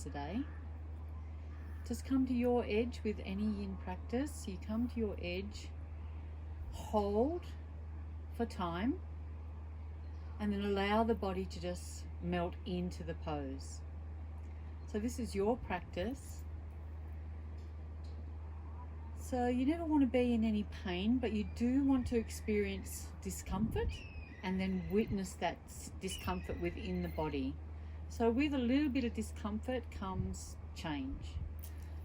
a day. Just come to your edge with any yin practice. You come to your edge, hold for time, and then allow the body to just melt into the pose. So this is your practice. So you never want to be in any pain, but you do want to experience discomfort and then witness that discomfort within the body. So with a little bit of discomfort comes change.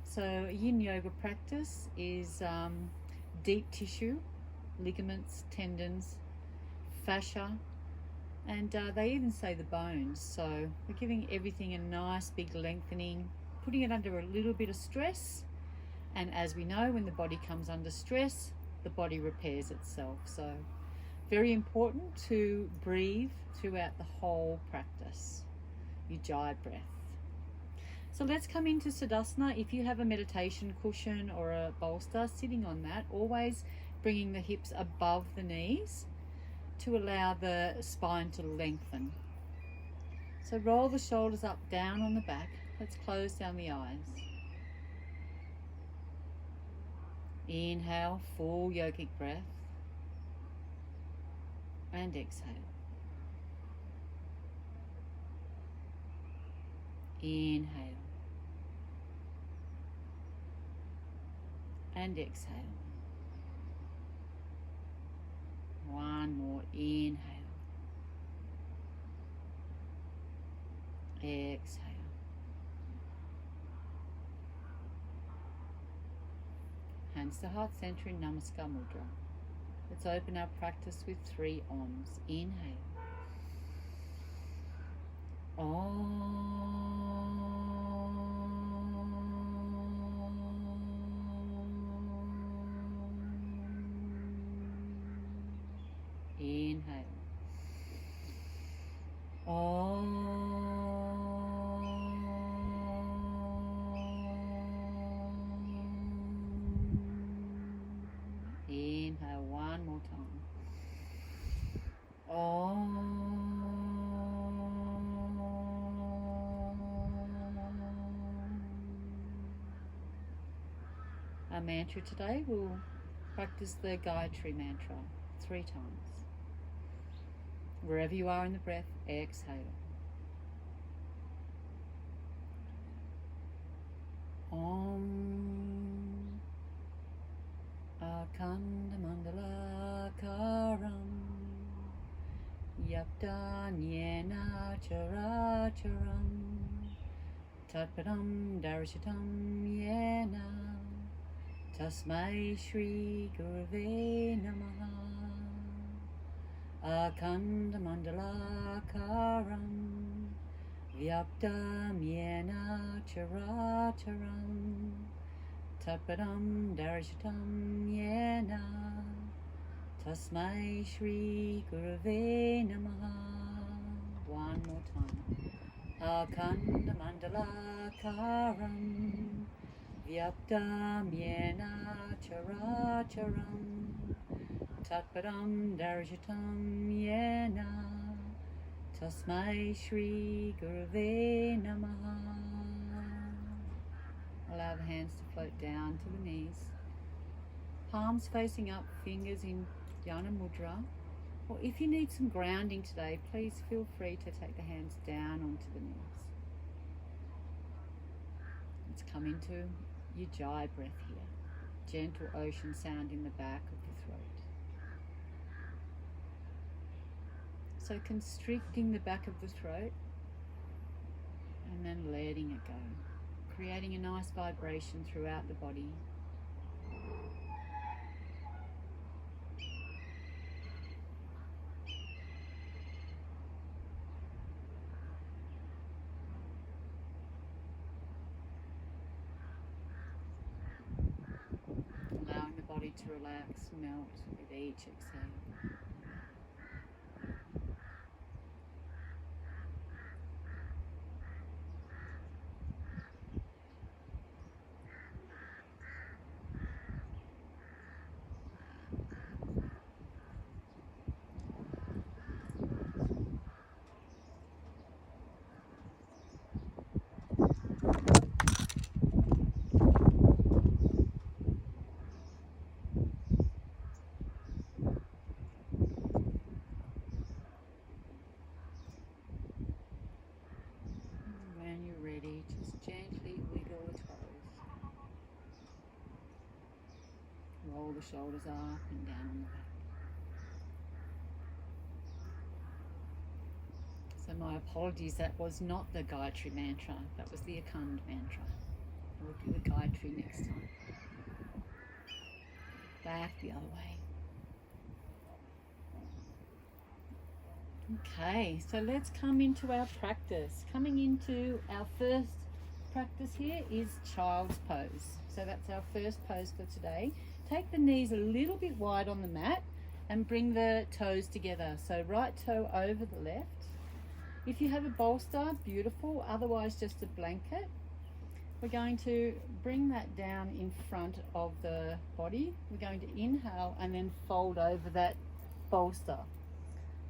So Yin Yoga practice is deep tissue, ligaments, tendons, fascia, and they even say the bones. So we're giving everything a nice big lengthening, putting it under a little bit of stress. And as we know, when the body comes under stress, the body repairs itself. So very important to breathe throughout the whole practice. Ujjayi breath. So let's come into Tadasana. If you have a meditation cushion or a bolster, sitting on that, always bringing the hips above the knees to allow the spine to lengthen. So roll the shoulders up, down on the back. Let's close down the eyes. Inhale, full yogic breath. And exhale. Inhale. And exhale. One more. Inhale. Exhale. Hands to heart center in Namaskar Mudra. Let's open our practice with 3 Oms. Inhale. Om. Inhale. Om. Inhale one more time. Om. Our mantra today, we'll practice the Gayatri mantra 3 times. Wherever you are in the breath, exhale. Om. AKHANDA MANDALA KARUM. VYAPTAM JENA CHARAM. TATPADAM DARSHITAM JENA. TASMAE SHRI GURAVE NAMAH. AKHANDA MANDALA KARUM. VYAPTAM JENA CHARAM. TATPADAM DARSHITAM JENA. TASMAE SHRI GURAVE NAMAH. One more time. AKHANDA MANDALA KARUM. VYAPTAM JENA CHARAM. TATPADAM DARSHITAM JENA. TASMAE SHRI GURAVE NAMAH. Allow the hands to float down to the knees. Palms facing up, fingers in Dhyana Mudra. Or if you need some grounding today, please feel free to take the hands down onto the knees. Let's come into Ujjayi breath here. Gentle ocean sound in the back of the throat. So constricting the back of the throat and then letting it go. Creating a nice vibration throughout the body. Allowing the body to relax, melt with each exhale. the shoulders are up and down on the back. So my apologies, that was not the Gayatri mantra, that was the AKHANDA mantra. We'll do the Gayatri next time. Back the other way. Okay, so let's come into our practice. Coming into our first practice here is child's pose. So that's our first pose for today. Take the knees a little bit wide on the mat and bring the toes together. So right toe over the left. If you have a bolster, beautiful, otherwise just a blanket. We're going to bring that down in front of the body. We're going to inhale and then fold over that bolster.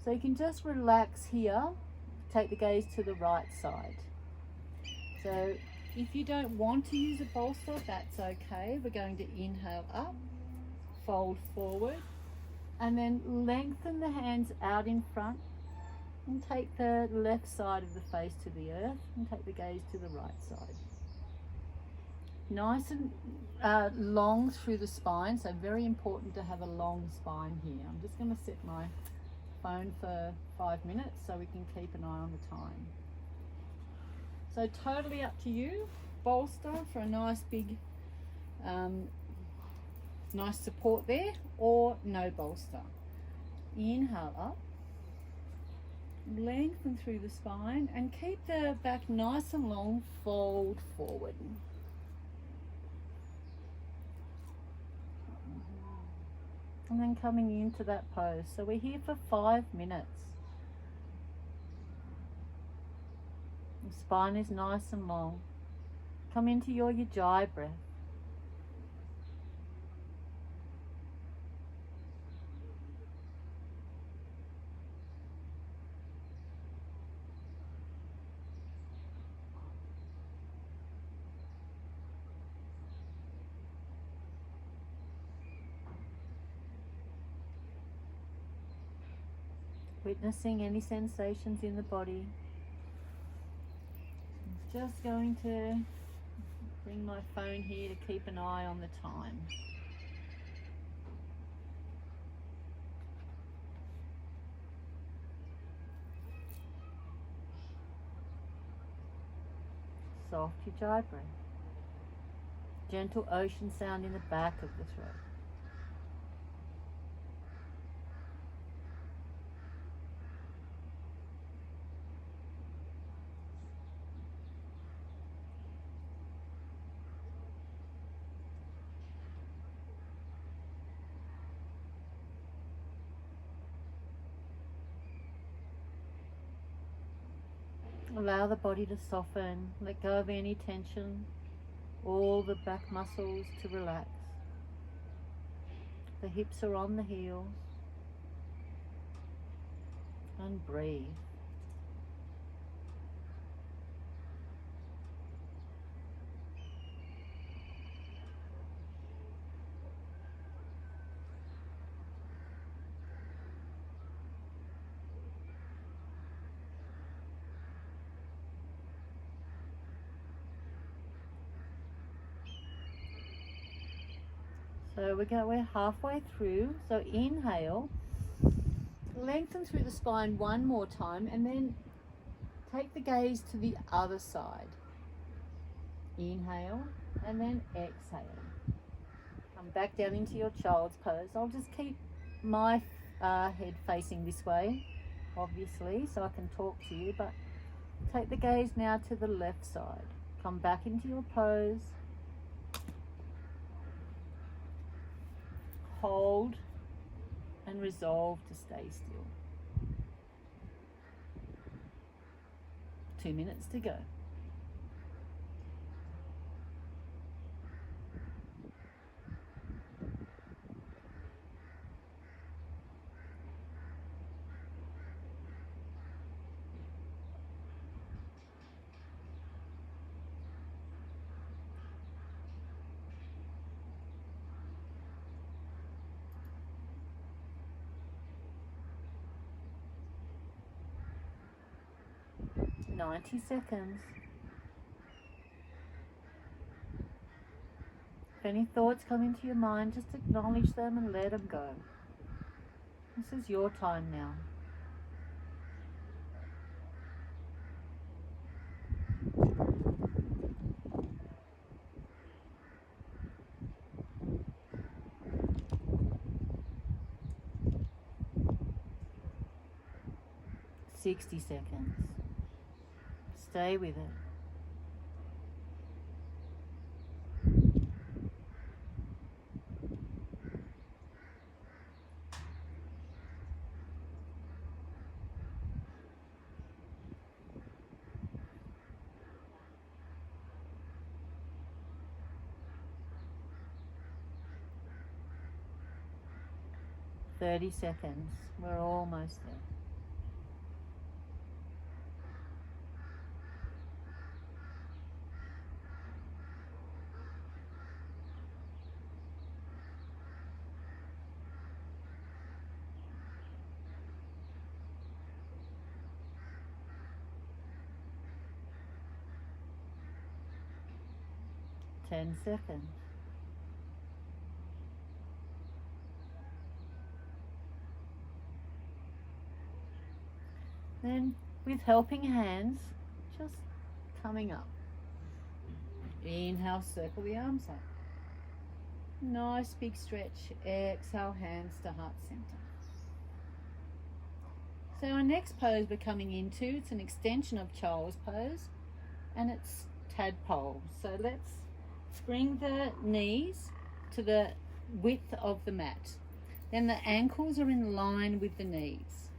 So you can just relax here, take the gaze to the right side. So if you don't want to use a bolster, that's okay. We're going to inhale up, fold forward, and then lengthen the hands out in front and take the left side of the face to the earth and take the gaze to the right side. Nice and long through the spine, so very important to have a long spine here. I'm just going to set my phone for 5 minutes so we can keep an eye on the time. So totally up to you. Bolster for a nice big nice support there, or no bolster. Inhale up, lengthen through the spine and keep the back nice and long, fold forward. And then coming into that pose. So we're here for 5 minutes. The spine is nice and long. Come into your Ujjayi breath. Witnessing any sensations in the body. I'm just going to bring my phone here to keep an eye on the time. Soft Ujjayi breath. Gentle ocean sound in the back of the throat. Allow the body to soften, let go of any tension, all the back muscles to relax. The hips are on the heels. And breathe. So we're halfway through. So inhale, lengthen through the spine one more time, and then take the gaze to the other side. Inhale, and then exhale. Come back down into your child's pose. I'll just keep my head facing this way, obviously, so I can talk to you, but take the gaze now to the left side. Come back into your pose. Hold and resolve to stay still. 2 minutes to go. .90 seconds. If any thoughts come into your mind, just acknowledge them and let them go. This is your time now. "60 seconds. Stay with it. "30 seconds. We're almost there. "10 seconds. Then, with helping hands, just coming up. Inhale, circle the arms up. Nice big stretch. Exhale, hands to heart center. So our next pose we're coming into, it's an extension of child's pose, and it's tadpole. So let's bring the knees to the width of the mat. Then the ankles are in line with the knees.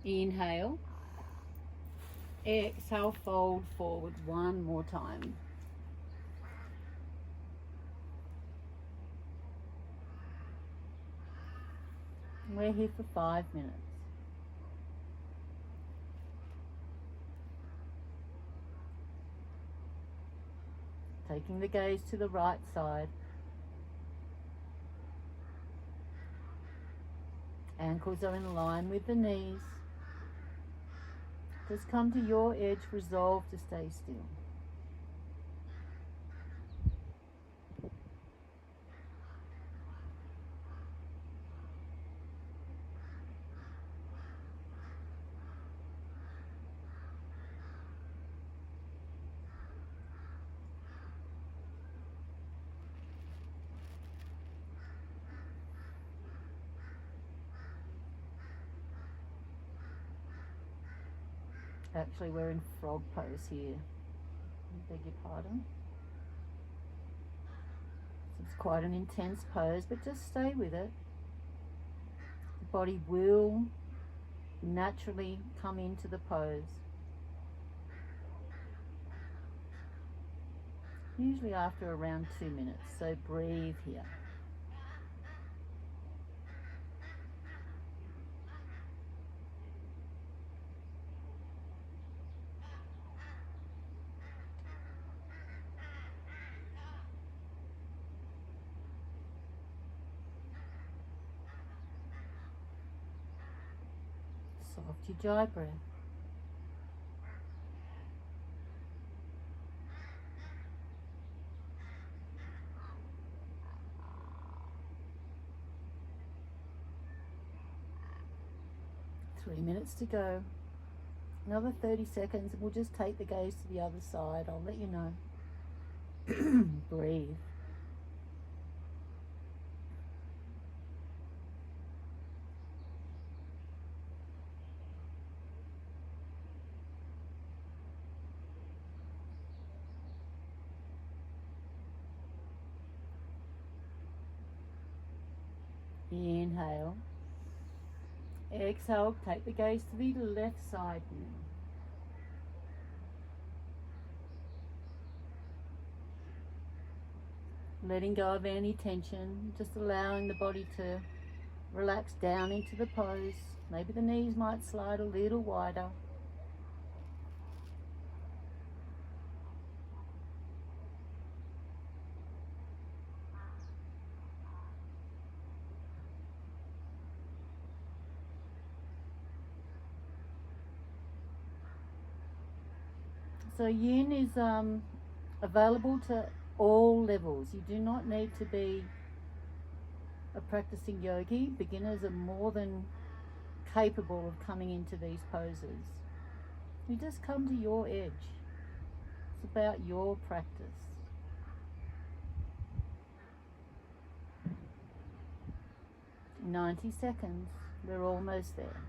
Inhale. Exhale, fold forward one more time. We're here for 5 minutes. Taking the gaze to the right side. Ankles are in line with the knees. Just come to your edge, resolve to stay still. Actually, we're in frog pose here. I beg your pardon. So it's quite an intense pose, but just stay with it. The body will naturally come into the pose. Usually after around 2 minutes, so breathe here. Soft ujjayi breath. Three minutes to go. Another 30 seconds and we'll just take the gaze to the other side. I'll let you know. Breathe. Inhale. Exhale, take the gaze to the left side now. Letting go of any tension, just allowing the body to relax down into the pose. Maybe the knees might slide a little wider. So yin is available to all levels. You do not need to be a practicing yogi. Beginners are more than capable of coming into these poses. You just come to your edge. It's about your practice. In 90 seconds, we're almost there.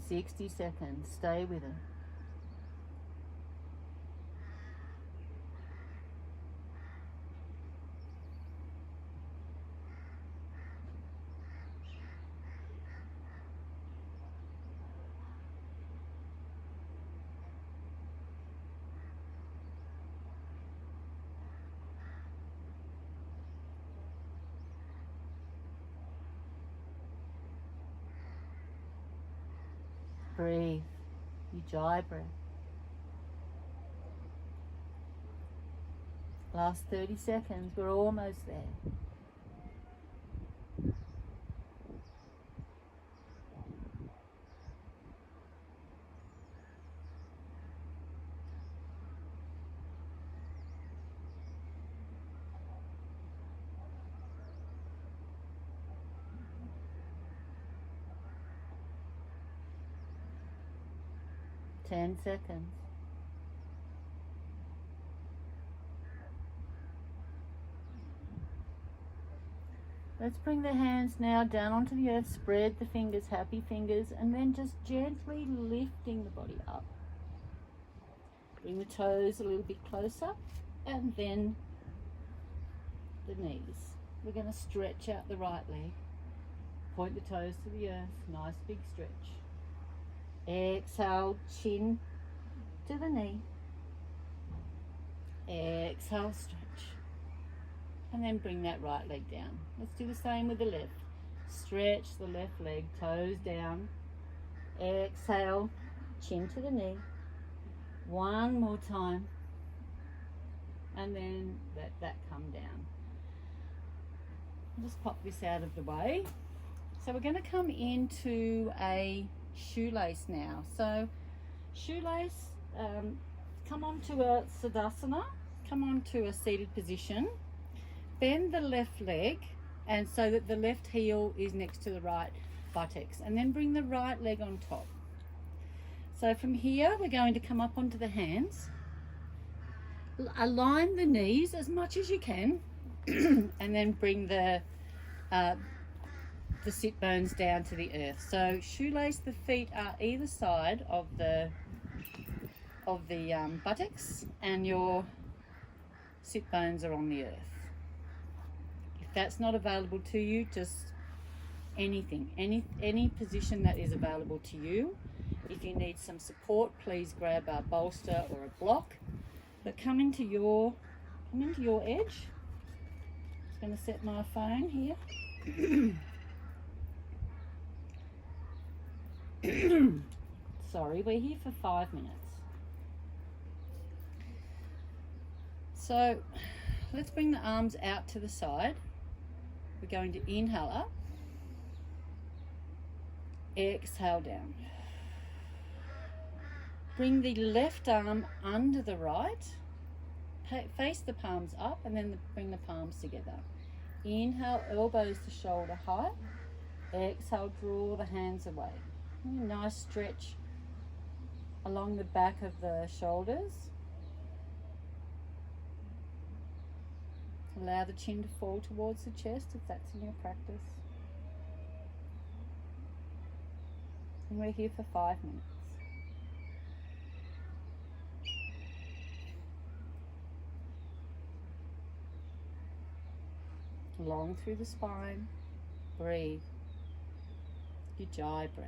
"60 seconds, stay with it. Breathe, Ujjayi breath. Last 30 seconds, we're almost there. Ten seconds. Let's bring the hands now down onto the earth, spread the fingers, happy fingers, and then just gently lifting the body up. Bring the toes a little bit closer, and then the knees. We're going to stretch out the right leg. Point the toes to the earth, nice big stretch. Exhale, chin to the knee. Exhale, stretch. And then bring that right leg down. Let's do the same with the left. Stretch the left leg, toes down. Exhale, chin to the knee. One more time. And then let that come down. I'll just pop this out of the way. So we're going to come into a shoelace now. So shoelace, come onto a Siddhasana, come onto a seated position. Bend the left leg, and so that the left heel is next to the right buttocks, and then bring the right leg on top. So from here, we're going to come up onto the hands. Align the knees as much as you can, and then bring the sit bones down to the earth. So shoelace, the feet are either side of the buttocks, and your sit bones are on the earth. If that's not available to you, just anything, any position that is available to you. If you need some support, please grab a bolster or a block. But come into your edge. Just going to set my phone here. Sorry, we're here for 5 minutes. So let's bring the arms out to the side. We're going to inhale up, exhale down. Bring the left arm under the right, face the palms up, and then bring the palms together. Inhale, elbows to shoulder height. Exhale, draw the hands away. Nice stretch along the back of the shoulders. Allow the chin to fall towards the chest if that's in your practice. And we're here for 5 minutes. Long through the spine. Breathe. Ujjayi breath.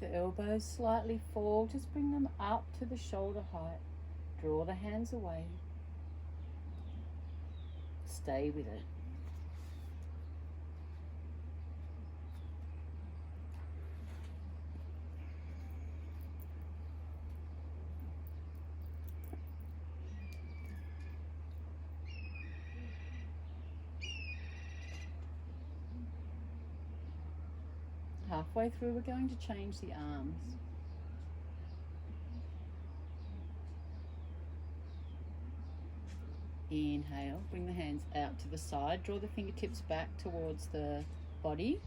the elbows slightly fall, just bring them up to the shoulder height. Draw the hands away. Stay with it. Halfway through, we're going to change the arms. Inhale, bring the hands out to the side, draw the fingertips back towards the body.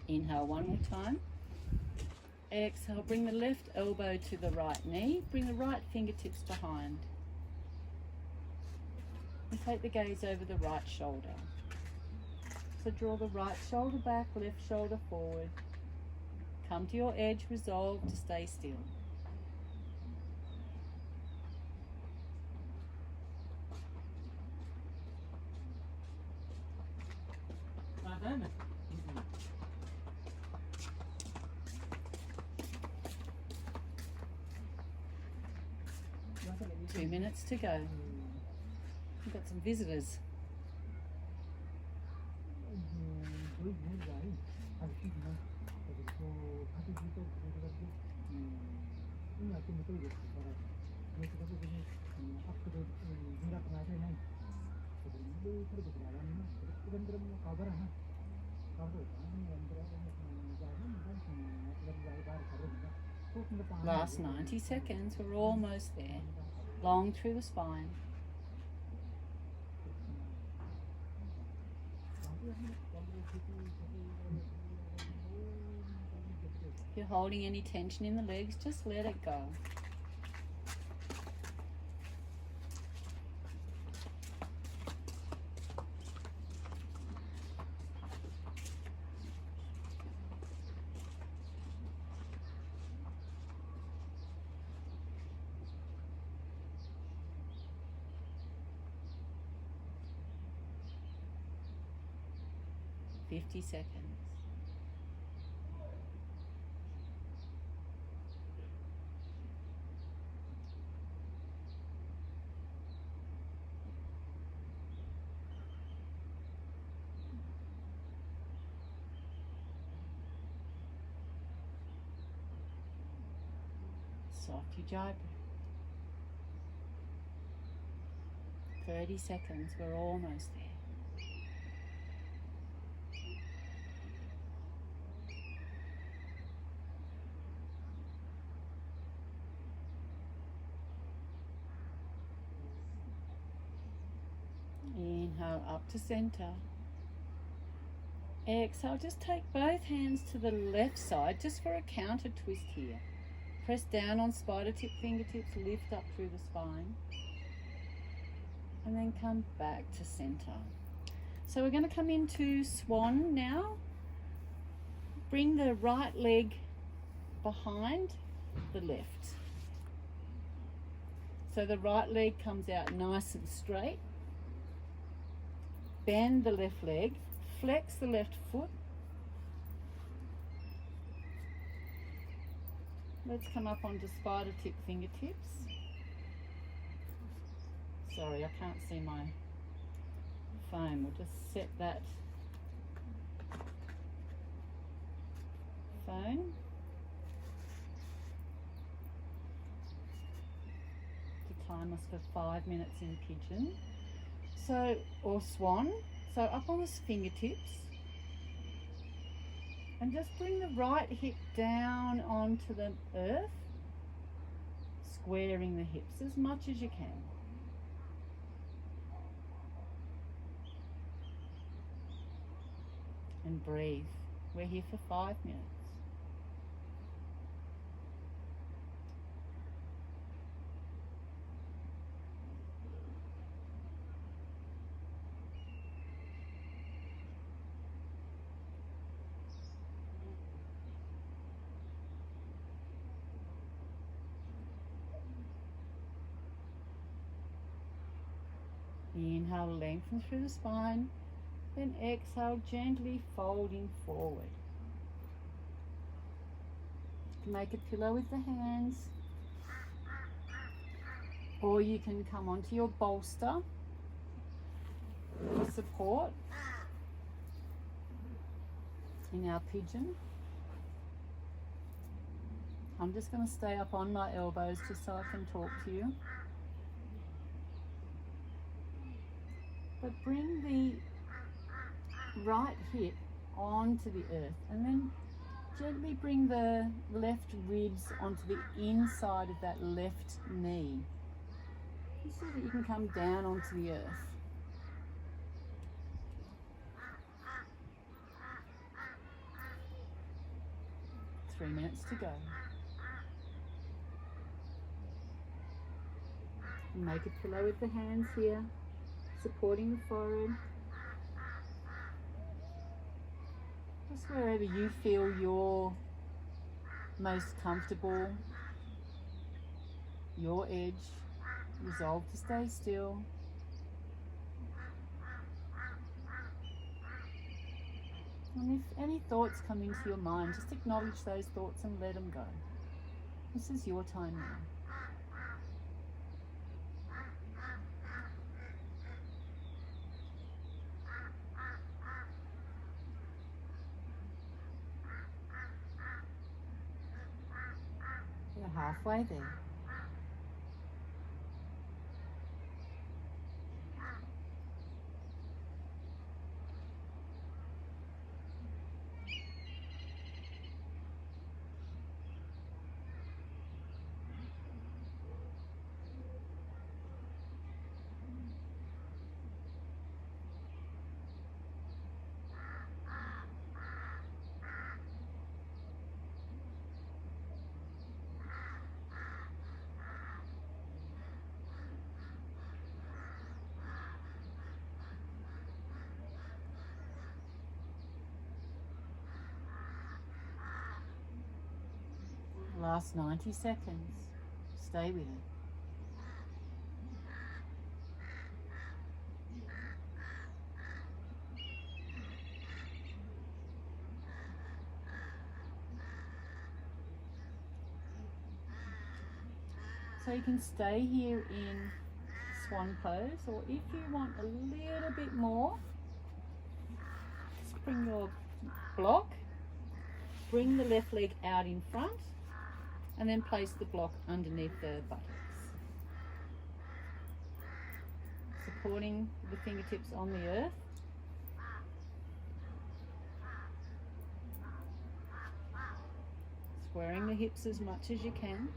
Inhale one more time. Exhale, bring the left elbow to the right knee, bring the right fingertips behind. And take the gaze over the right shoulder. So draw the right shoulder back, left shoulder forward. Come to your edge, resolve to stay still. Two minutes to go. We've got some visitors. Last 90 seconds, we're almost there. Long through the spine. If you're holding any tension in the legs, just let it go. Fifty seconds. Soft ujjayi. 30 seconds, we're almost there. Inhale up to center. Exhale, just take both hands to the left side just for a counter twist here. Press down on spider tip fingertips, lift up through the spine. And then come back to center. So we're going to come into swan now. Bring the right leg behind the left. So the right leg comes out nice and straight. Bend the left leg, flex the left foot. Let's come up onto spider tip fingertips. Sorry, I can't see my phone. We'll just set that phone to time us for 5 minutes in pigeon. So, or swan. So up on the fingertips. And just bring the right hip down onto the earth, squaring the hips as much as you can. And breathe. We're here for 5 minutes. Inhale, lengthen through the spine. Then exhale, gently folding forward. can make a pillow with the hands, or you can come onto your bolster for support in our pigeon. I'm just going to stay up on my elbows just so I can talk to you. But bring the right hip onto the earth, and then gently bring the left ribs onto the inside of that left knee, just so that you can come down onto the earth. Three minutes to go. Make a pillow with the hands here, supporting the forehead. Just wherever you feel you're most comfortable, your edge. Resolve to stay still. And if any thoughts come into your mind, just acknowledge those thoughts and let them go. This is your time now. You're halfway there. Last 90 seconds. Stay with it. So you can stay here in swan pose, or if you want a little bit more, just bring your block, bring the left leg out in front, and then place the block underneath the buttocks. Supporting the fingertips on the earth. Squaring the hips as much as you can.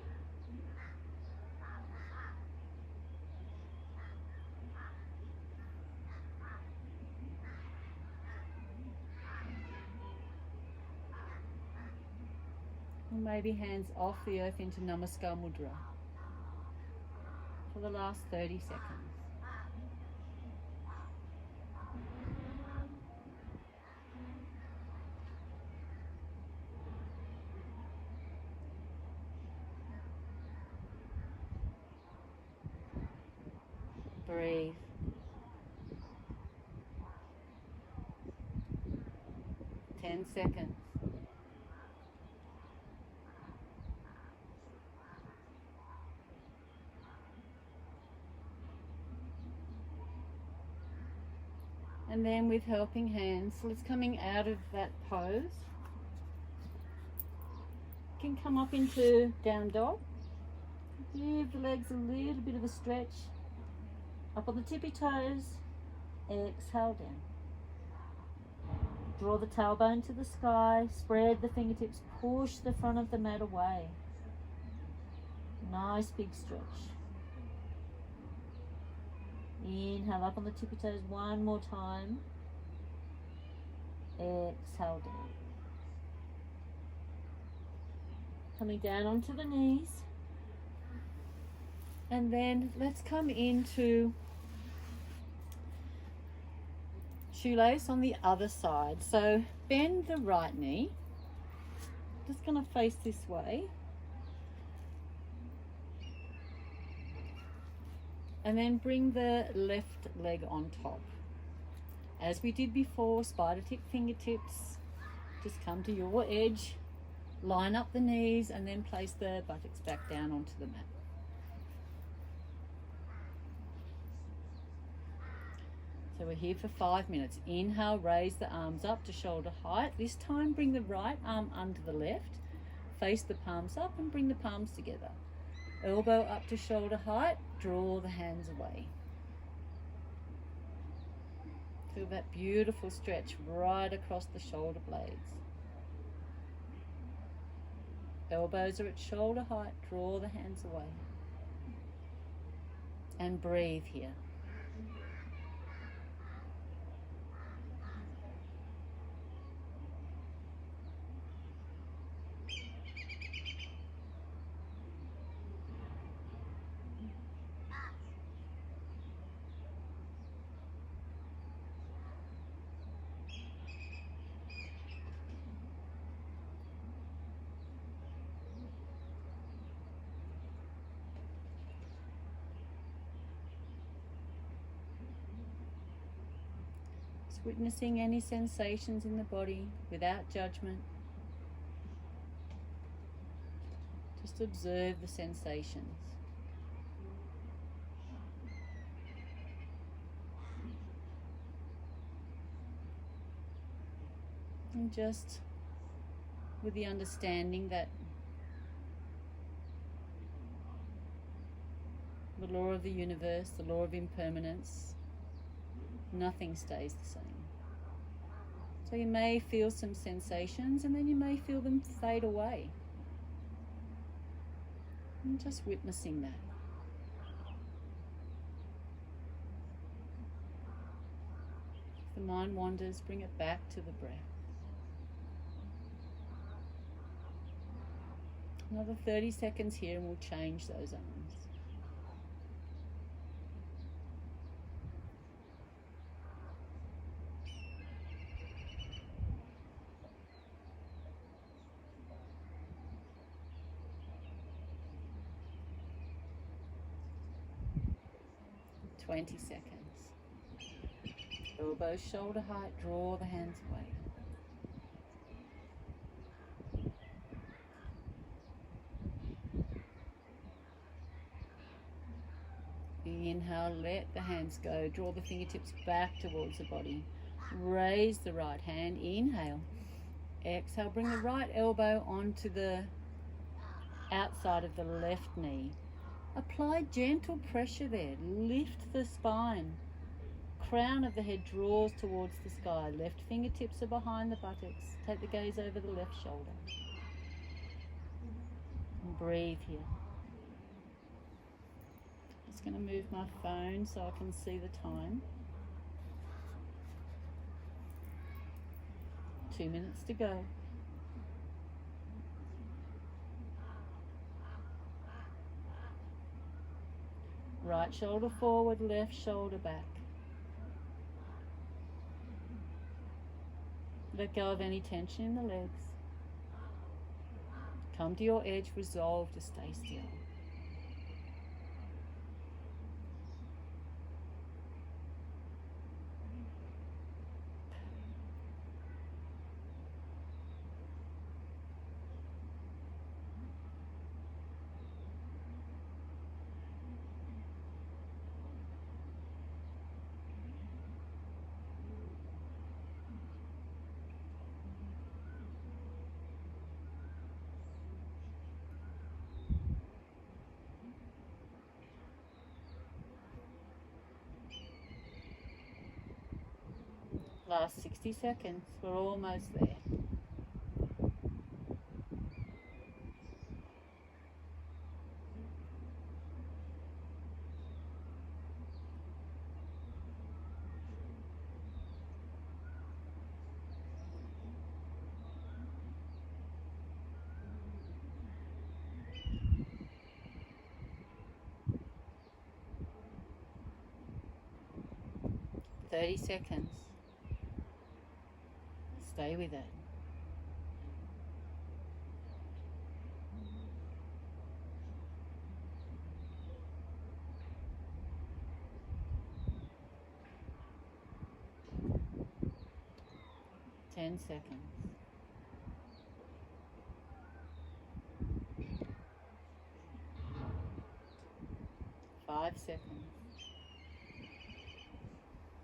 And maybe hands off the earth into Namaskar Mudra for the last 30 seconds. Breathe. Ten seconds. And then with helping hands, so it's coming out of that pose. You can come up into down dog. Give the legs a little bit of a stretch. Up on the tippy toes. Exhale down. Draw the tailbone to the sky. Spread the fingertips. Push the front of the mat away. Nice big stretch. Inhale up on the tippy toes one more time. Exhale down. Coming down onto the knees. And then let's come into shoelace on the other side. So bend the right knee. Just going to face this way. And then bring the left leg on top. As we did before, spider tip fingertips. Just come to your edge. Line up the knees and then place the buttocks back down onto the mat. So we're here for 5 minutes. Inhale, raise the arms up to shoulder height. This time bring the right arm under the left. Face the palms up and bring the palms together. Elbow up to shoulder height. Draw the hands away. Feel that beautiful stretch right across the shoulder blades. Elbows are at shoulder height. Draw the hands away. And breathe here. Witnessing any sensations in the body without judgment. Just observe the sensations. And just with the understanding that the law of the universe, the law of impermanence, nothing stays the same. So you may feel some sensations and then you may feel them fade away. And just witnessing that. If the mind wanders, bring it back to the breath. Another 30 seconds here and we'll change those arms. Twenty seconds. Elbows shoulder height, draw the hands away. Inhale, let the hands go. Draw the fingertips back towards the body. Raise the right hand. Inhale. Exhale, bring the right elbow onto the outside of the left knee. Apply gentle pressure there. Lift the spine. Crown of the head draws towards the sky. Left fingertips are behind the buttocks. Take the gaze over the left shoulder. And breathe here. Just going to move my phone so I can see the time. 2 minutes to go. Right shoulder forward, left shoulder back. Let go of any tension in the legs. Come to your edge, resolve to stay still. Last 60 seconds, we're almost there. Thirty seconds. Stay with it. Ten seconds. 5 seconds.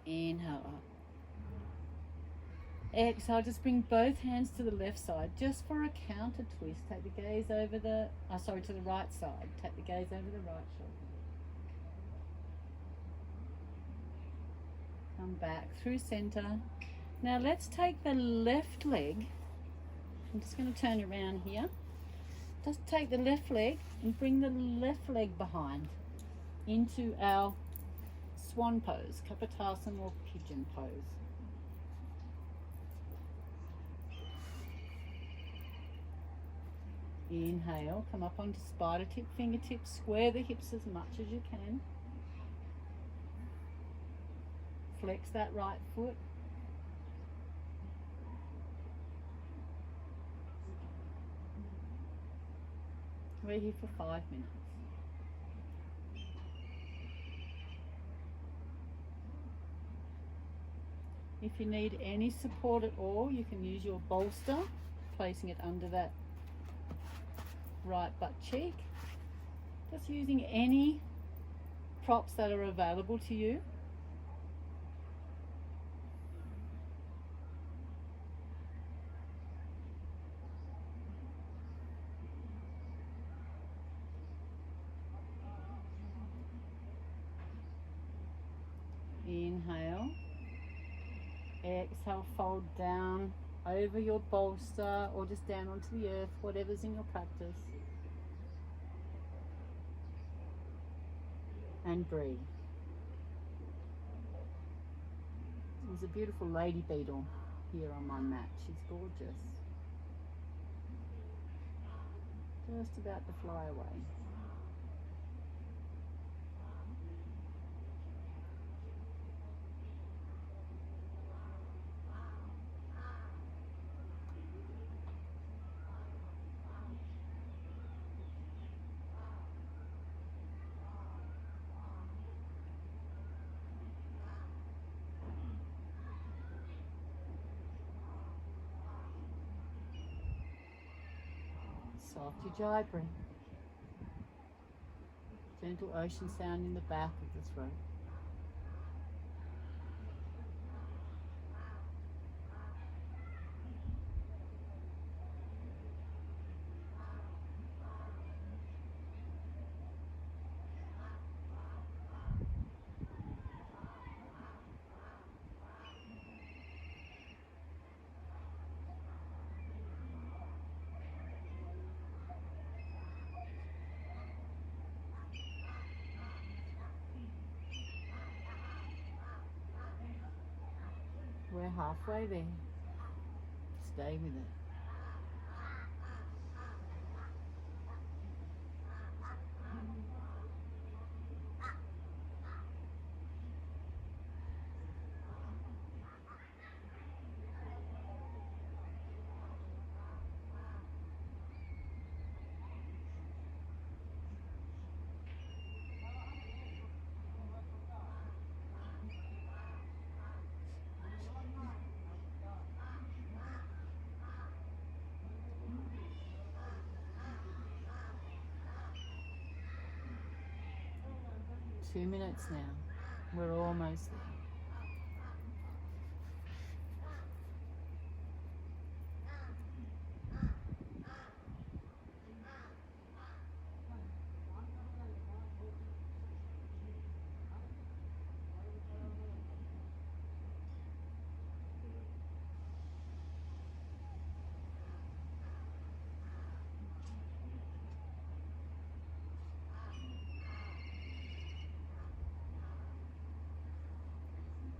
Inhale up. Exhale, just bring both hands to the left side just for a counter twist. Take the gaze over the, to the right side. Take the gaze over the right shoulder. Come back through center. Now let's take the left leg. I'm just going to turn around here. Just take the left leg and bring the left leg behind into our swan pose, Kapotasana or pigeon pose. Inhale, come up onto spider tip, fingertips, square the hips as much as you can. Flex that right foot. We're here for 5 minutes. If you need any support at all, you can use your bolster, placing it under that right butt cheek. Just using any props that are available to you. Inhale. Exhale, fold down over your bolster or just down onto the earth, whatever's in your practice. And breathe. There's a beautiful lady beetle here on my mat. She's gorgeous. Just about to fly away. Soft ujjayi breath. Gentle ocean sound in the back of the throat. We're halfway there. Stay with it. Two minutes now. We're almost there.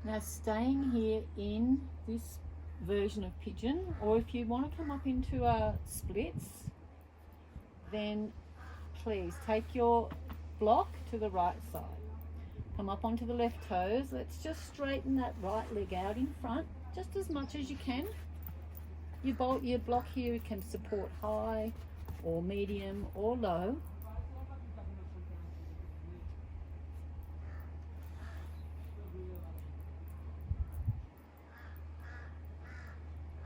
Now staying here in this version of pigeon, or if you want to come up into splits, then please take your block to the right side. Come up onto the left toes. Let's just straighten that right leg out in front, just as much as you can. Your block here can support high or medium or low.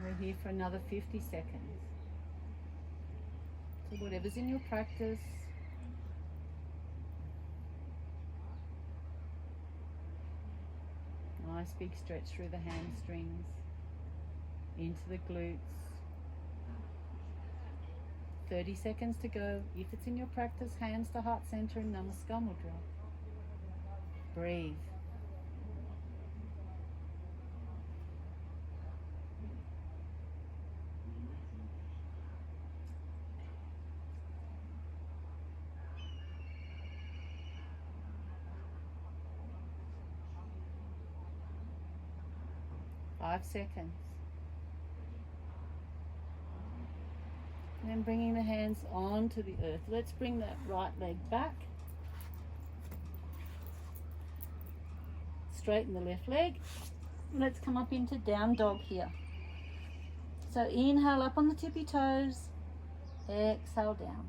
We're here for another 50 seconds. So whatever's in your practice. Nice big stretch through the hamstrings, into the glutes. 30 seconds to go. If it's in your practice, hands to heart center and Namaskar Mudra. Breathe. Five seconds. And then bringing the hands onto the earth. Let's bring that right leg back. Straighten the left leg. Let's come up into down dog here. So inhale up on the tippy toes. Exhale down.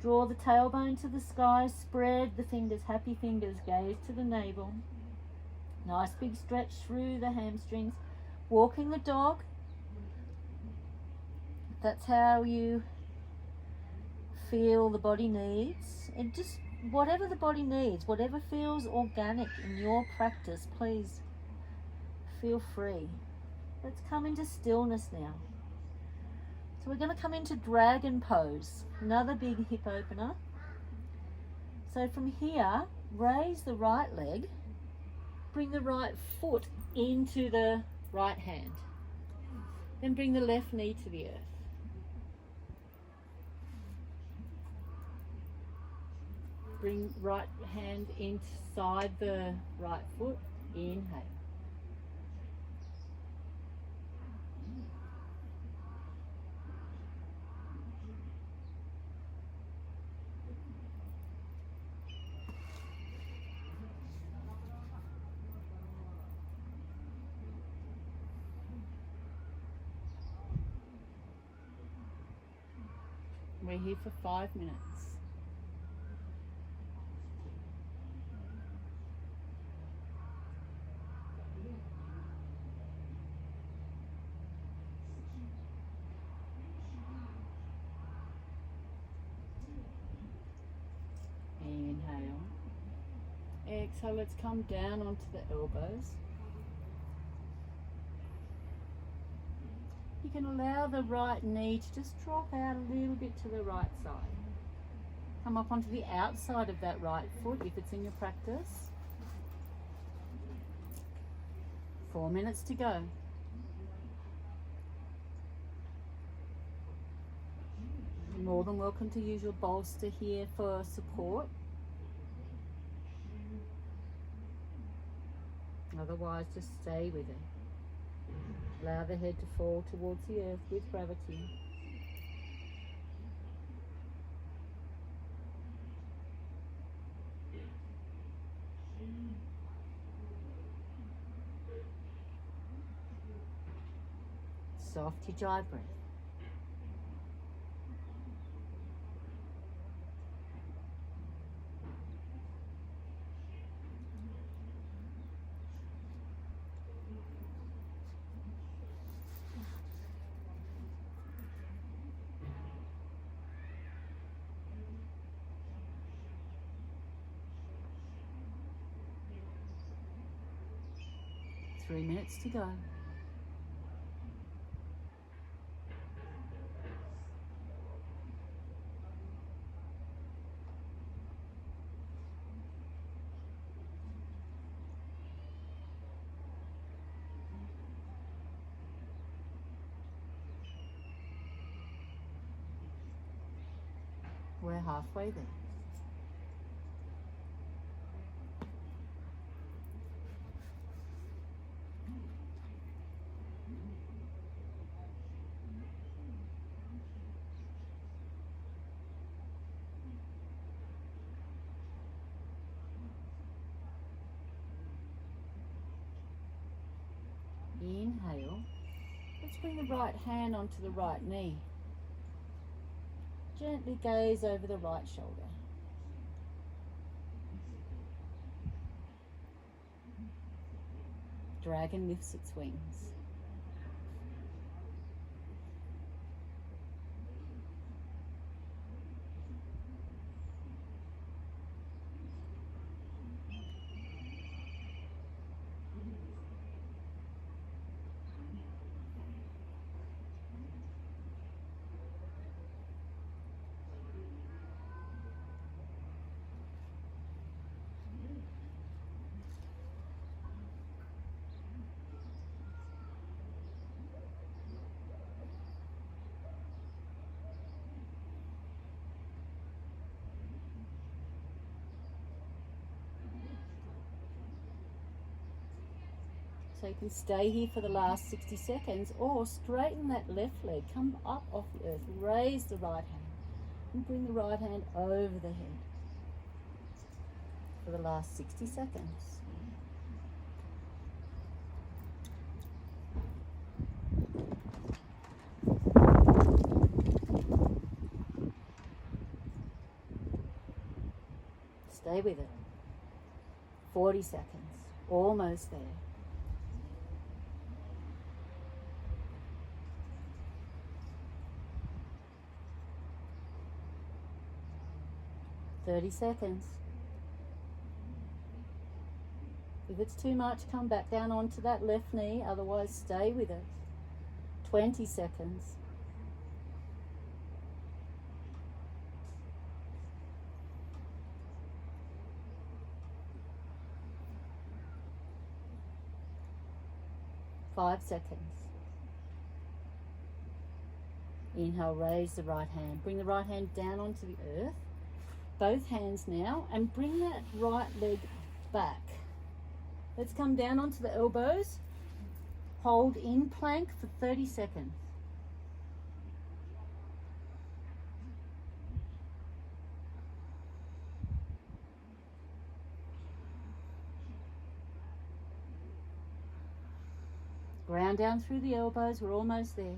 Draw the tailbone to the sky. Spread the fingers, happy fingers. Gaze to the navel. Nice big stretch through the hamstrings. Walking the dog. That's how you feel the body needs. And just whatever the body needs, whatever feels organic in your practice, please feel free. Let's come into stillness now. So we're going to come into dragon pose. Another big hip opener. So from here, raise the right leg. Bring the right foot into the right hand. Then bring the left knee to the earth. Bring right hand inside the right foot. Inhale. We're here for 5 minutes. Inhale. Exhale, let's come down onto the elbows. You can allow the right knee to just drop out a little bit to the right side. Come up onto the outside of that right foot if it's in your practice. 4 minutes to go. You're more than welcome to use your bolster here for support. Otherwise, just stay with it. Allow the head to fall towards the earth with gravity. Soft Ujjayi breath. Three minutes to go. We're halfway there. Inhale. Let's bring the right hand onto the right knee. Gently gaze over the right shoulder. Dragon lifts its wings. So you can stay here for the last 60 seconds or straighten that left leg, come up off the earth, raise the right hand and bring the right hand over the head for the last 60 seconds. Stay with it. 40 seconds, almost there. 30 seconds. If it's too much, come back down onto that left knee, otherwise stay with it. 20 seconds. Five seconds. Inhale, raise the right hand. Bring the right hand down onto the earth. Both hands now, and bring that right leg back. Let's come down onto the elbows. Hold in plank for 30 seconds. Ground down through the elbows, we're almost there.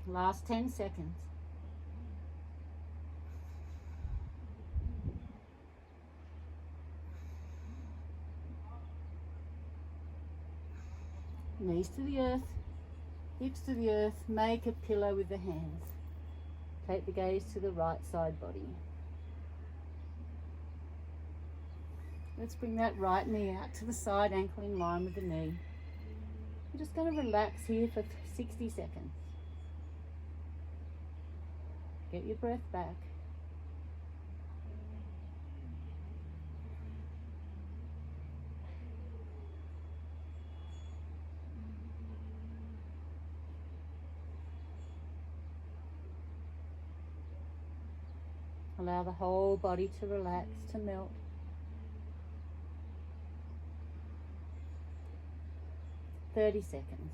Last 10 seconds. Knees to the earth, hips to the earth, make a pillow with the hands. Take the gaze to the right side body. Let's bring that right knee out to the side, ankle in line with the knee. We're just going to relax here for 60 seconds. Get your breath back. Allow the whole body to relax, to melt. "30 seconds.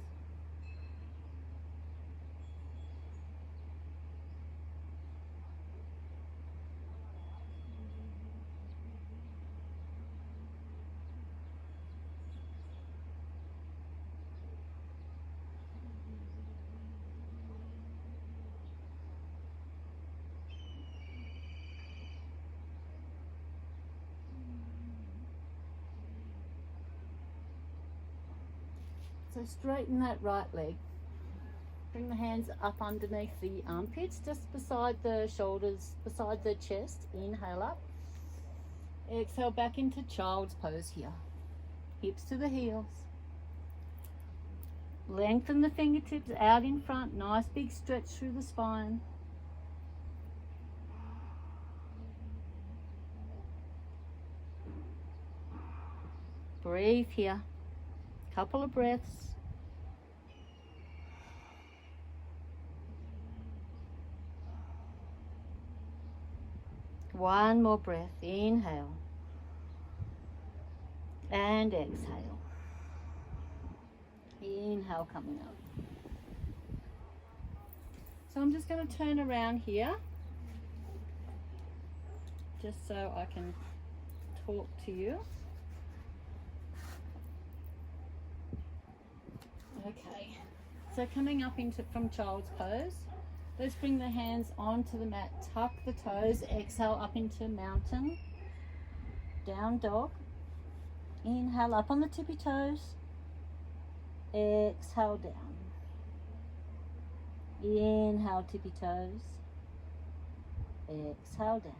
So straighten that right leg. Bring the hands up underneath the armpits, just beside the shoulders, beside the chest. Inhale up. Exhale back into child's pose here. Hips to the heels. Lengthen the fingertips out in front. Nice big stretch through the spine. Breathe here. Couple of breaths. One more breath. Inhale and exhale. Inhale coming up. So I'm just going to turn around here just so I can talk to you. Okay, so coming up into from child's pose, let's bring the hands onto the mat, tuck the toes, exhale up into mountain, down dog, inhale up on the tippy toes, exhale down, inhale tippy toes, exhale down.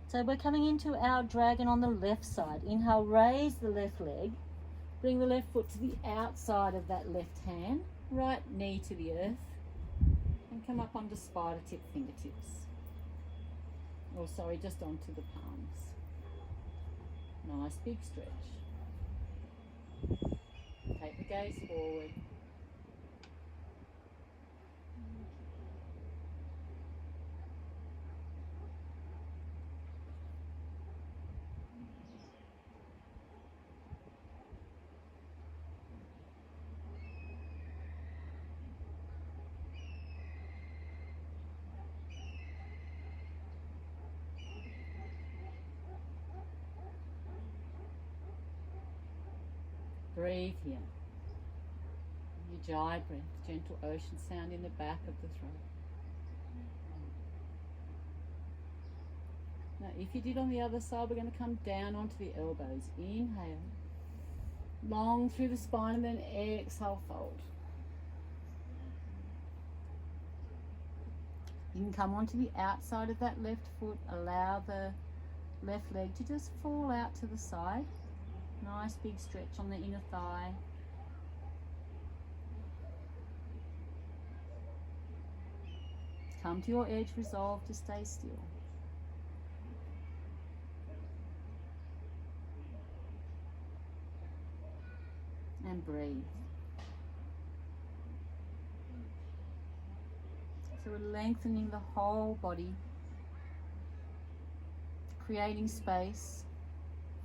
So we're coming into our dragon on the left side. Inhale, raise the left leg. Bring the left foot to the outside of that left hand, right knee to the earth, and come up onto spider tip fingertips. Oh, sorry, just onto the palms. Nice big stretch. Take the gaze forward. Breathe here. Ujjayi breath, gentle ocean sound in the back of the throat. Now, if you did on the other side, we're going to come down onto the elbows. Inhale, long through the spine, and then exhale, fold. You can come onto the outside of that left foot, allow the left leg to just fall out to the side. Nice big stretch on the inner thigh. Come to your edge, resolve to stay still. And breathe. So we're lengthening the whole body, creating space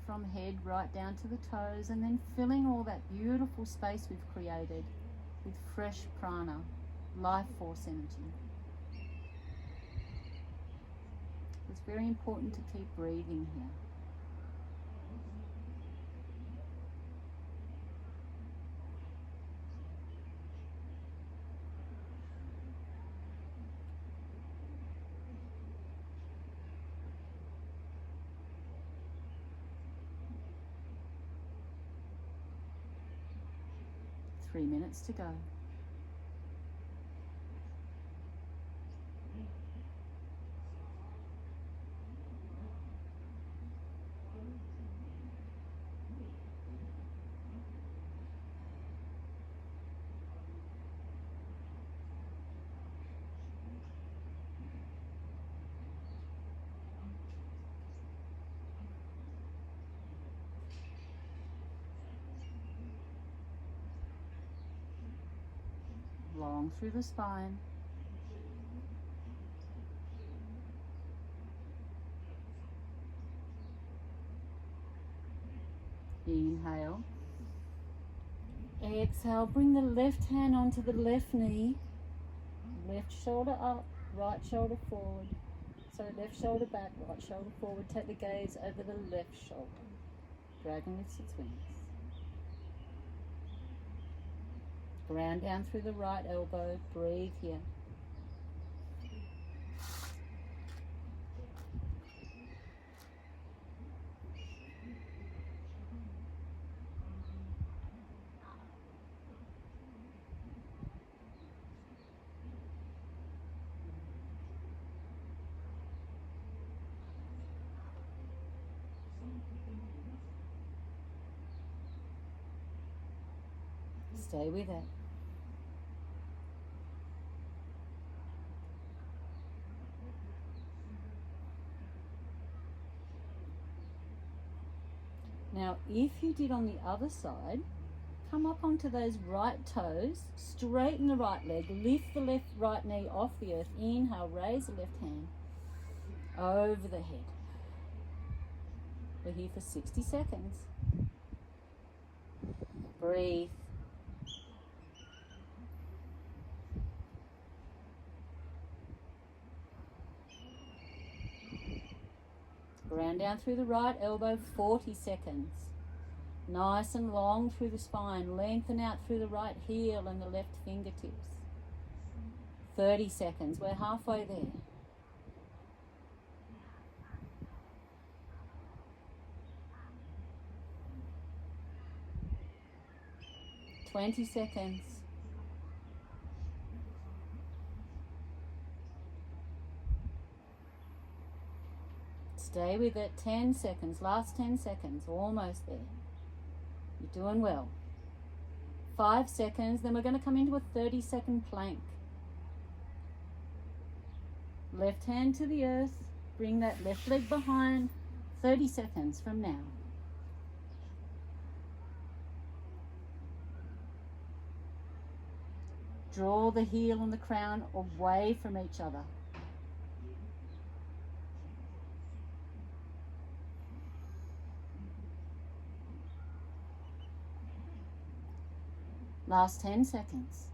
from head right down to the toes, and then filling all that beautiful space we've created with fresh prana, life force energy. It's very important to keep breathing here. Three minutes to go. Long through the spine. Inhale. Exhale, bring the left hand onto the left knee. Left shoulder up, right shoulder forward. So left shoulder back, right shoulder forward. Take the gaze over the left shoulder. Dragon lifts its wings. Ground down through the right elbow. Breathe here. Stay with it. Now, if you did on the other side, come up onto those right toes, straighten the right leg, lift the right knee off the earth. Inhale, raise the left hand over the head. We're here for 60 seconds. Breathe. Ground down through the right elbow, 40 seconds. Nice and long through the spine. Lengthen out through the right heel and the left fingertips. 30 seconds. We're halfway there. 20 seconds. Stay with it. 10 seconds. Last 10 seconds. Almost there. You're doing well. 5 seconds. Then we're going to come into a 30-second plank. Left hand to the earth. Bring that left leg behind. 30 seconds from now. Draw the heel and the crown away from each other. Last 10 seconds.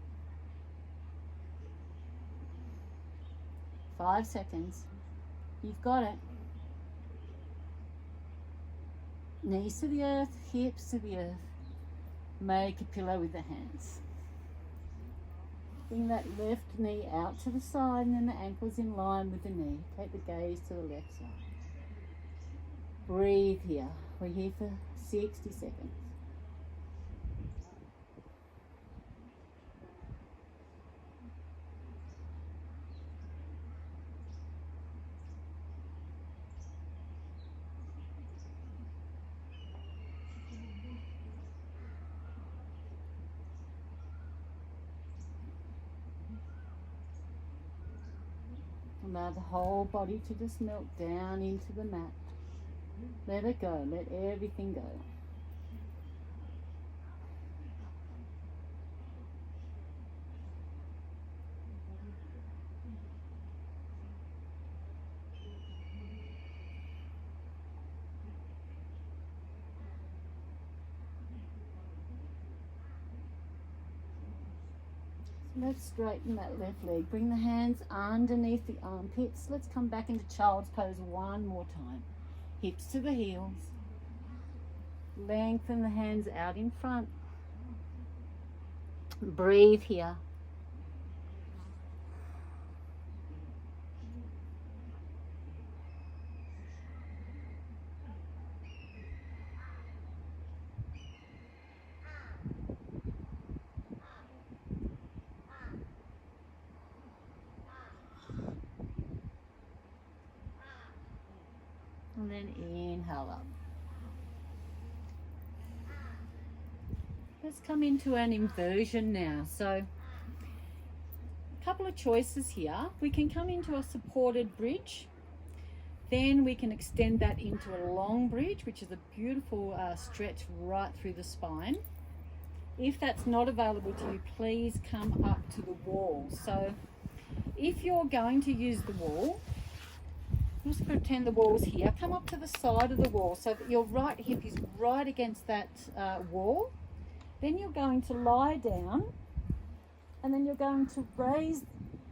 5 seconds. You've got it. Knees to the earth, hips to the earth. Make a pillow with the hands. Bring that left knee out to the side and then the ankle's in line with the knee. Take the gaze to the left side. Breathe here. We're here for 60 seconds. Allow the whole body to just melt down into the mat. Let it go. Let everything go. Let's straighten that left leg. Bring the hands underneath the armpits. Let's come back into child's pose one more time. Hips to the heels. Lengthen the hands out in front. Breathe here. And then inhale up. Let's come into an inversion now. So a couple of choices here. We can come into a supported bridge. Then we can extend that into a long bridge, which is a beautiful stretch right through the spine. If that's not available to you, please come up to the wall. So if you're going to use the wall, just pretend the wall's here. Come up to the side of the wall so that your right hip is right against that wall. Then you're going to lie down and then you're going to raise,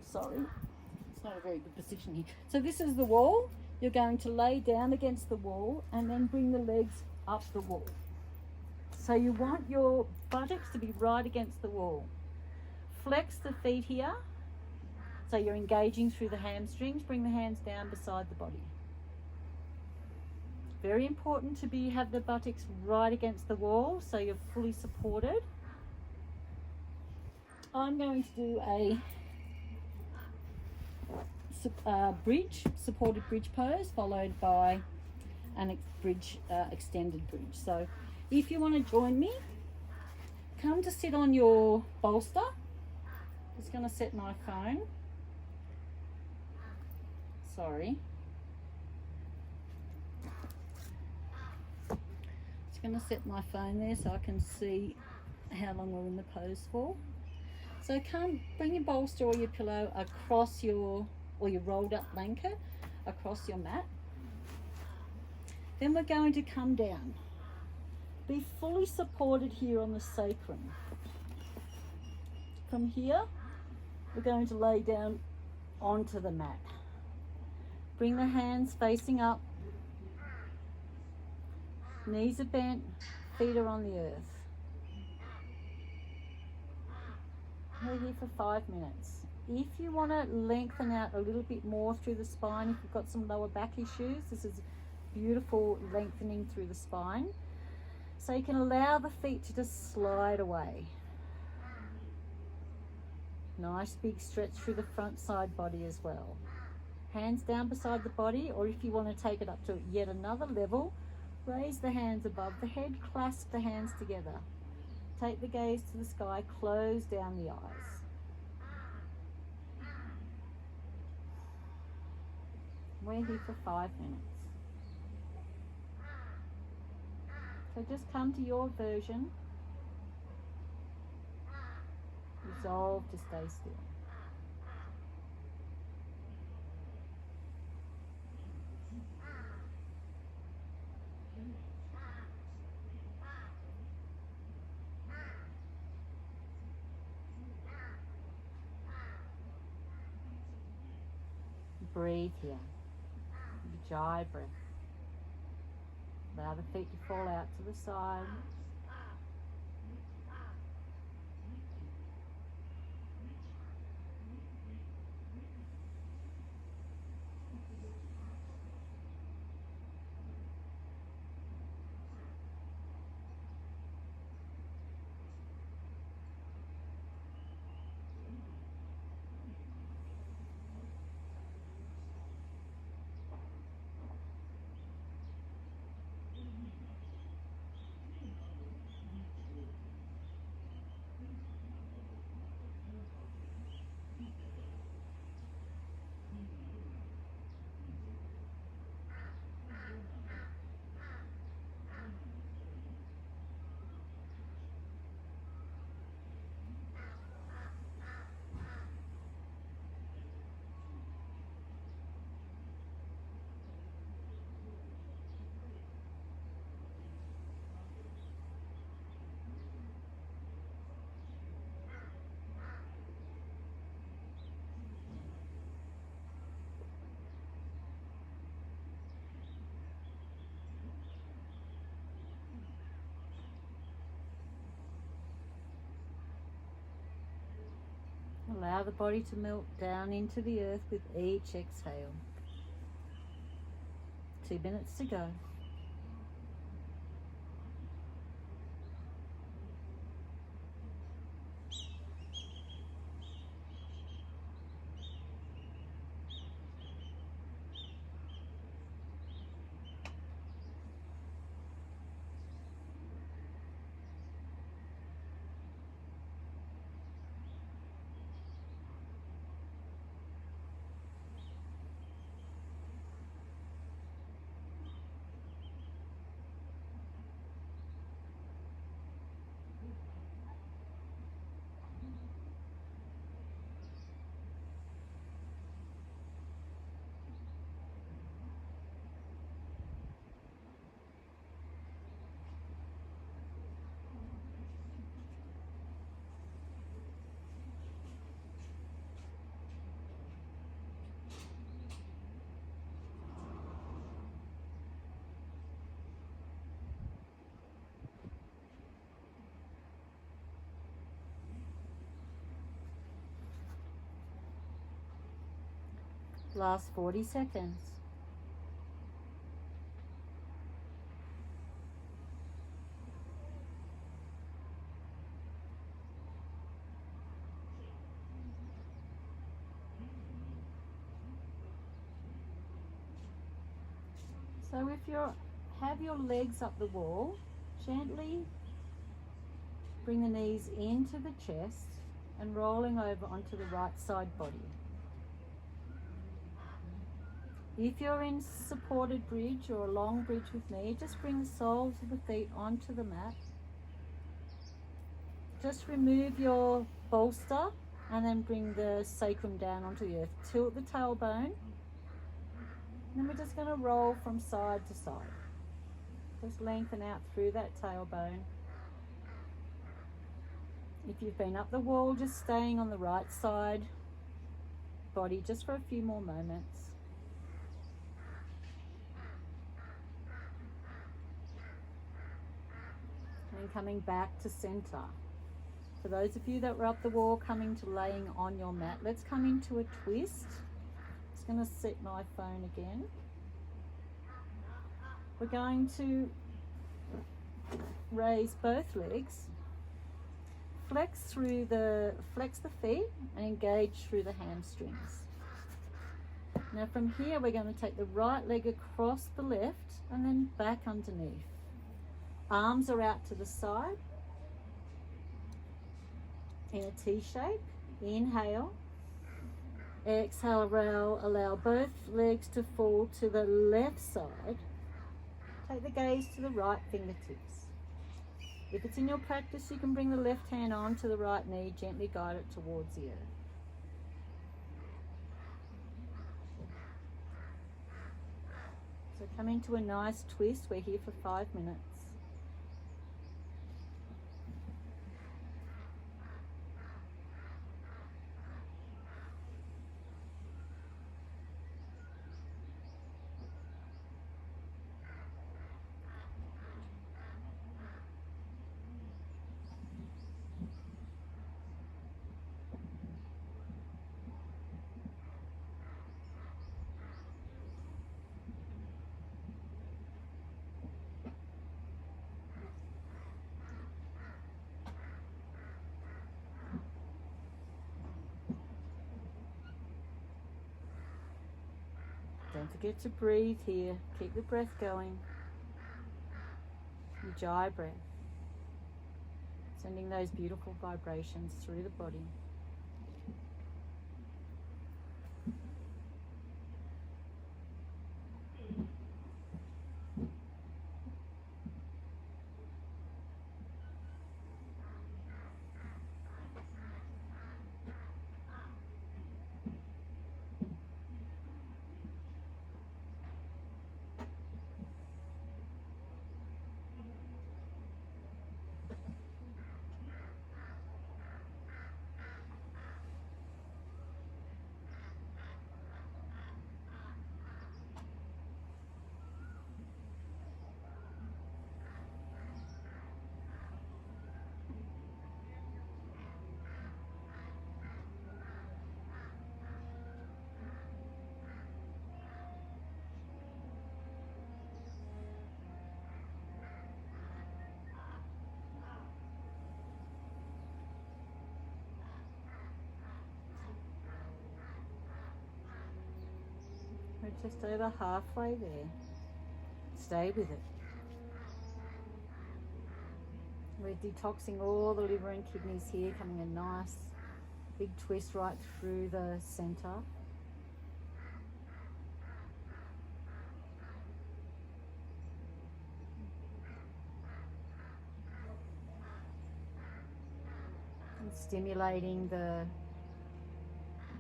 sorry, it's not a very good position here. So this is the wall. You're going to lay down against the wall and then bring the legs up the wall. So you want your buttocks to be right against the wall. Flex the feet here. So you're engaging through the hamstrings. Bring the hands down beside the body. Very important to have the buttocks right against the wall so you're fully supported. I'm going to do a supported bridge pose followed by an extended bridge. So if you want to join me, come to sit on your bolster. Just going to set my phone. Sorry. Just going to set my phone there so I can see how long we're in the pose for. So come, bring your bolster or your pillow across your rolled up blanket across your mat. Then we're going to come down. Be fully supported here on the sacrum. From here, we're going to lay down onto the mat. Bring the hands facing up. Knees are bent, feet are on the earth. We're here for 5 minutes. If you want to lengthen out a little bit more through the spine, if you've got some lower back issues, this is beautiful lengthening through the spine. So you can allow the feet to just slide away. Nice big stretch through the front side body as well. Hands down beside the body, or if you want to take it up to yet another level, raise the hands above the head, clasp the hands together. Take the gaze to the sky, close down the eyes. We're here for 5 minutes. So just come to your version. Resolve to stay still. Breathe here. Ujjayi breath. Allow the feet to fall out to the side. Allow the body to melt down into the earth with each exhale. 2 minutes to go. Last 40 seconds. So if you have your legs up the wall, gently bring the knees into the chest and rolling over onto the right side body. If you're in supported bridge or a long bridge with me, just bring the soles of the feet onto the mat. Just remove your bolster and then bring the sacrum down onto the earth. Tilt the tailbone. Then we're just going to roll from side to side. Just lengthen out through that tailbone. If you've been up the wall, just staying on the right side body just for a few more moments. And coming back to center. For those of you that were up the wall, coming to laying on your mat, let's come into a twist. Just going to set my phone again. We're going to raise both legs, flex the feet and engage through the hamstrings. Now from here we're going to take the right leg across the left and then back underneath. Arms are out to the side in a T shape. Inhale. Exhale, allow both legs to fall to the left side. Take the gaze to the right fingertips. If it's in your practice, you can bring the left hand onto the right knee, gently guide it towards the earth. So come into a nice twist. We're here for 5 minutes. Don't forget to breathe here. Keep the breath going. Ujjayi breath. Sending those beautiful vibrations through the body. Just over halfway there. Stay with it. We're detoxing all the liver and kidneys here, coming a nice big twist right through the center. And stimulating the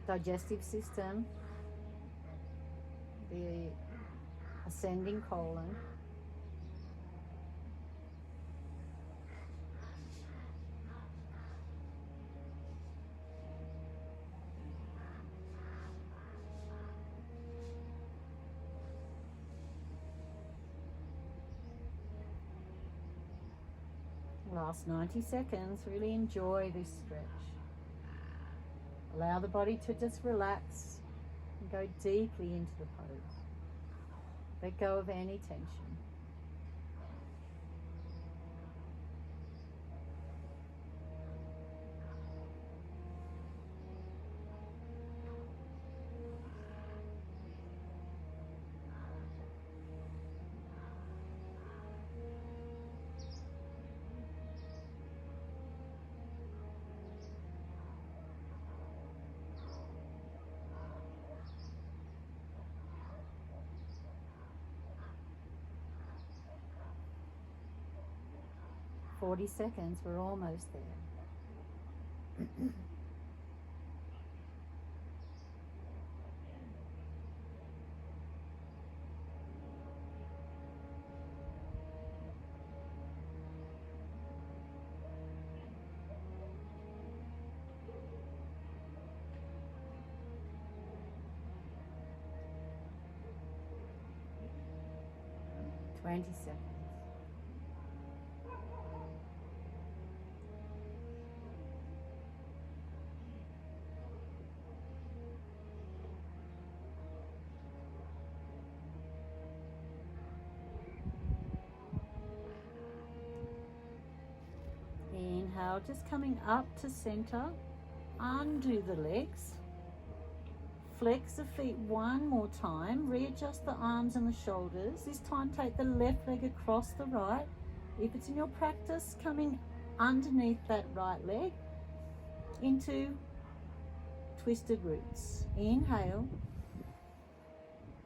digestive system, the ascending colon. Last 90 seconds, really enjoy this stretch. Allow the body to just relax and go deeply into the pose. Let go of any tension. Forty seconds, we're almost there. Twenty seconds. Inhale, just coming up to center, undo the legs, flex the feet one more time, readjust the arms and the shoulders. This time take the left leg across the right. If it's in your practice, coming underneath that right leg into twisted roots. Inhale,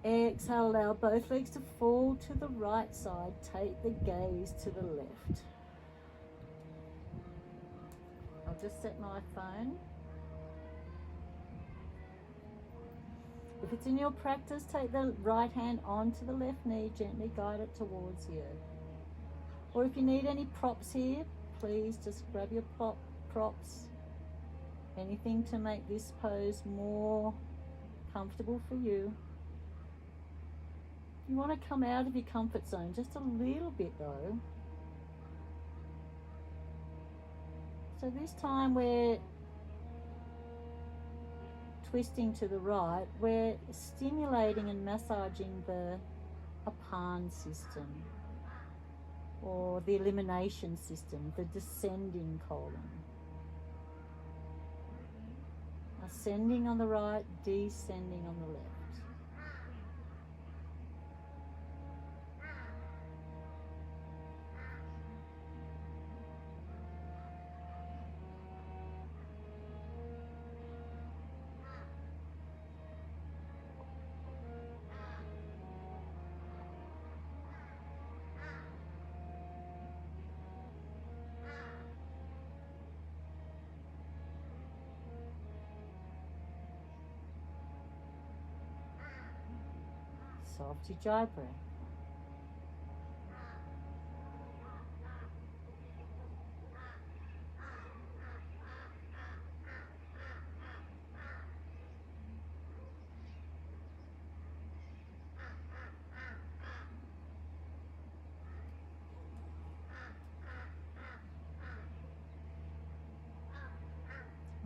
exhale, allow both legs to fall to the right side, take the gaze to the left. I'll just set my phone. If it's in your practice, take the right hand onto the left knee, gently guide it towards you. Or if you need any props here, please just grab your props. Anything to make this pose more comfortable for you. You want to come out of your comfort zone just a little bit though. So this time we're twisting to the right, we're stimulating and massaging the AKHANDA system, or the elimination system, the descending colon. Ascending on the right, descending on the left. Soft Ujjayi breath.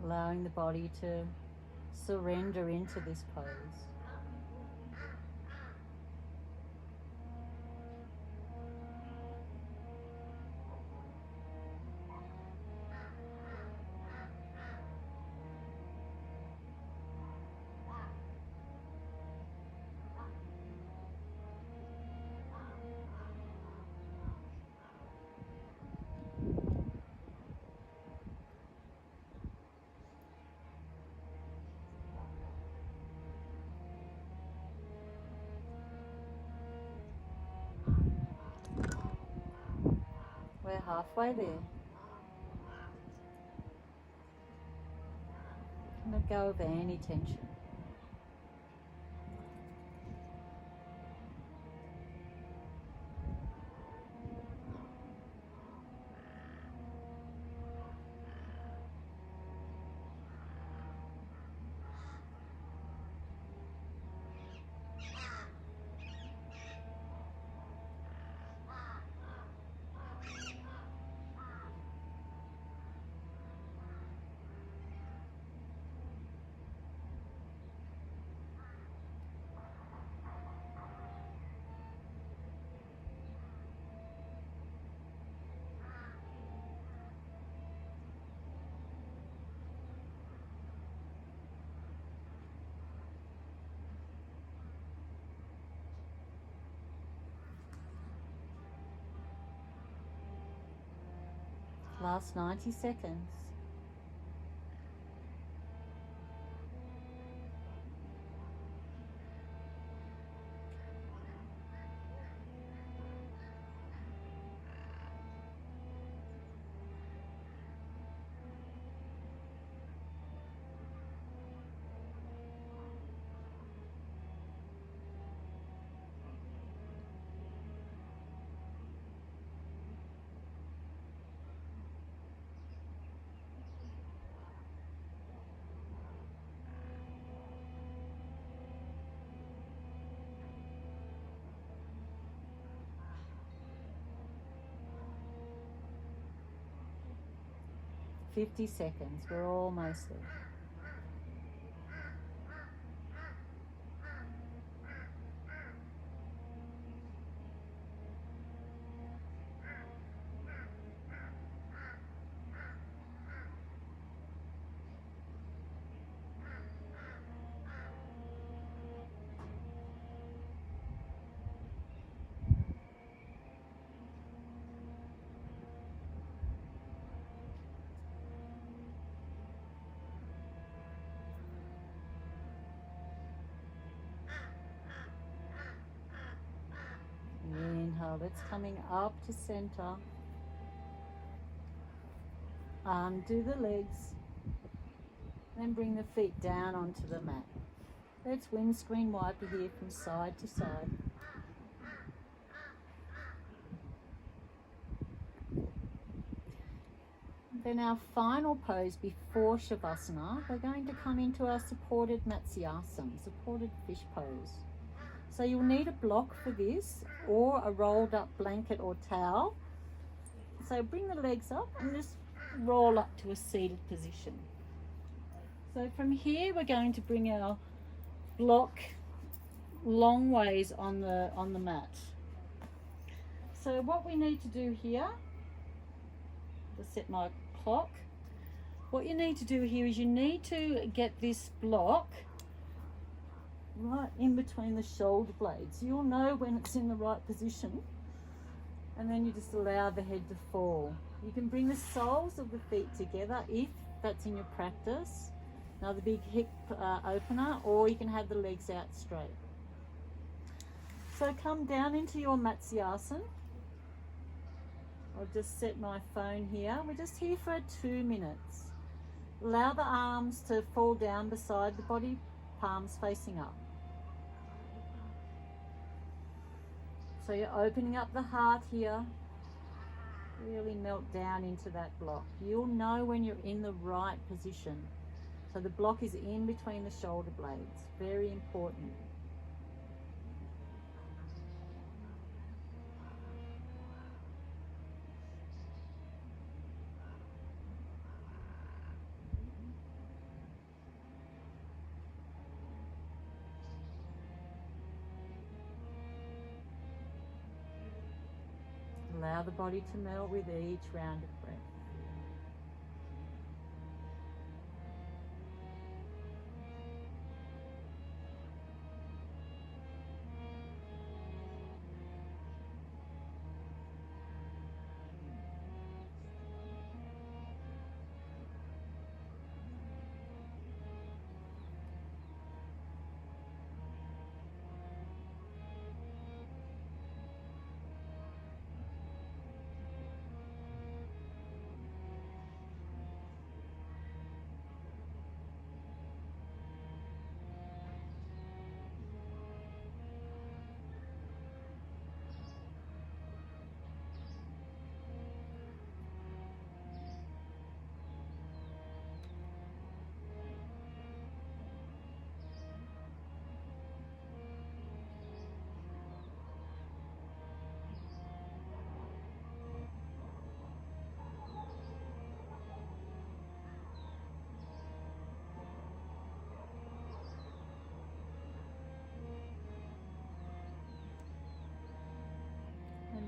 Allowing the body to surrender into this pose. We're halfway there. Let go of any tension. Last 90 seconds. Fifty seconds. We're almost there. Inhale, that's coming up to center. Undo the legs. Then bring the feet down onto the mat. Let's windscreen wiper here from side to side. Then our final pose before Shavasana, we're going to come into our supported Matsyasana, supported fish pose. So you'll need a block for this or a rolled up blanket or towel. So bring the legs up and just roll up to a seated position. So from here we're going to bring our block long ways on the mat. So what we need to do here, to set my clock, what you need to do here is you need to get this block right in between the shoulder blades. You'll know when it's in the right position, and then you just allow the head to fall. You can bring the soles of the feet together if that's in your practice, another big hip opener, or you can have the legs out straight. So come down into your Matsyasana. I'll just set my phone here. We're just here for 2 minutes. Allow the arms to fall down beside the body, palms facing up. So you're opening up the heart here. Really melt down into that block. You'll know when you're in the right position. So the block is in between the shoulder blades. Very important. Allow the body to melt with each round of breath.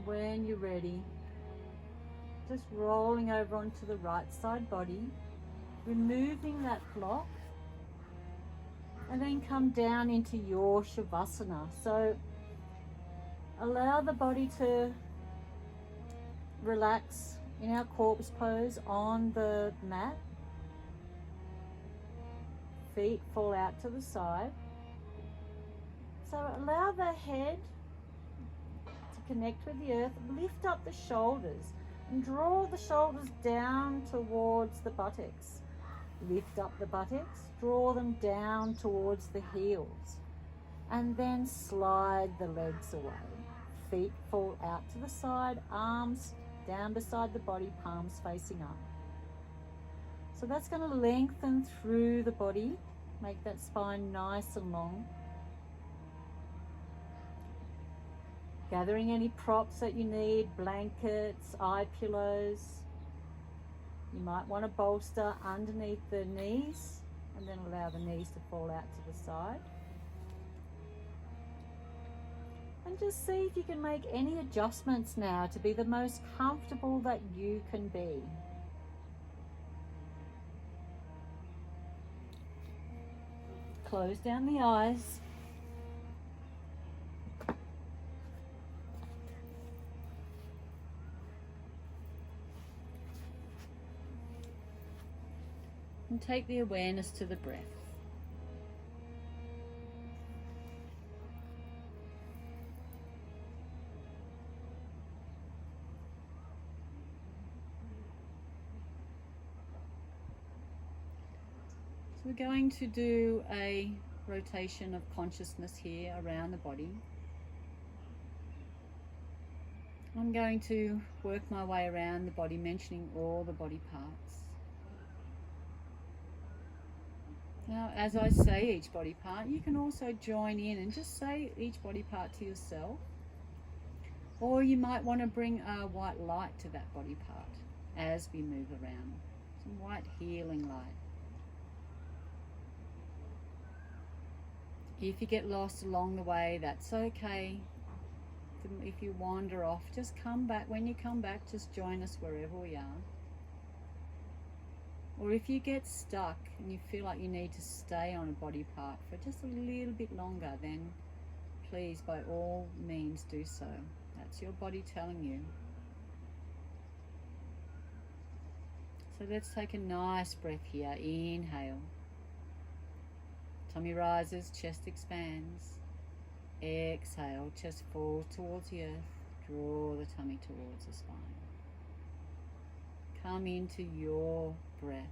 when you're ready, just rolling over onto the right side body, removing that block, and then come down into your Shavasana. So allow the body to relax in our corpse pose on the mat. Feet fall out to the side. So allow the head to connect with the earth. Lift up the shoulders and draw the shoulders down towards the buttocks. Lift up the buttocks, draw them down towards the heels, and then slide the legs away. Feet fall out to the side, arms down beside the body, palms facing up. So that's going to lengthen through the body, make that spine nice and long. Gathering any props that you need, blankets, eye pillows. You might want to bolster underneath the knees and then allow the knees to fall out to the side. And just see if you can make any adjustments now to be the most comfortable that you can be. Close down the eyes. And take the awareness to the breath. So we're going to do a rotation of consciousness here around the body. I'm going to work my way around the body, mentioning all the body parts. Now, as I say each body part, you can also join in and just say each body part to yourself. Or you might want to bring a white light to that body part as we move around. Some white healing light. If you get lost along the way, that's okay. If you wander off, just come back. When you come back, just join us wherever we are. Or if you get stuck and you feel like you need to stay on a body part for just a little bit longer, then please, by all means, do so. That's your body telling you. So let's take a nice breath here. Inhale. Tummy rises, chest expands. Exhale, chest falls towards the earth. Draw the tummy towards the spine. Come into your breath.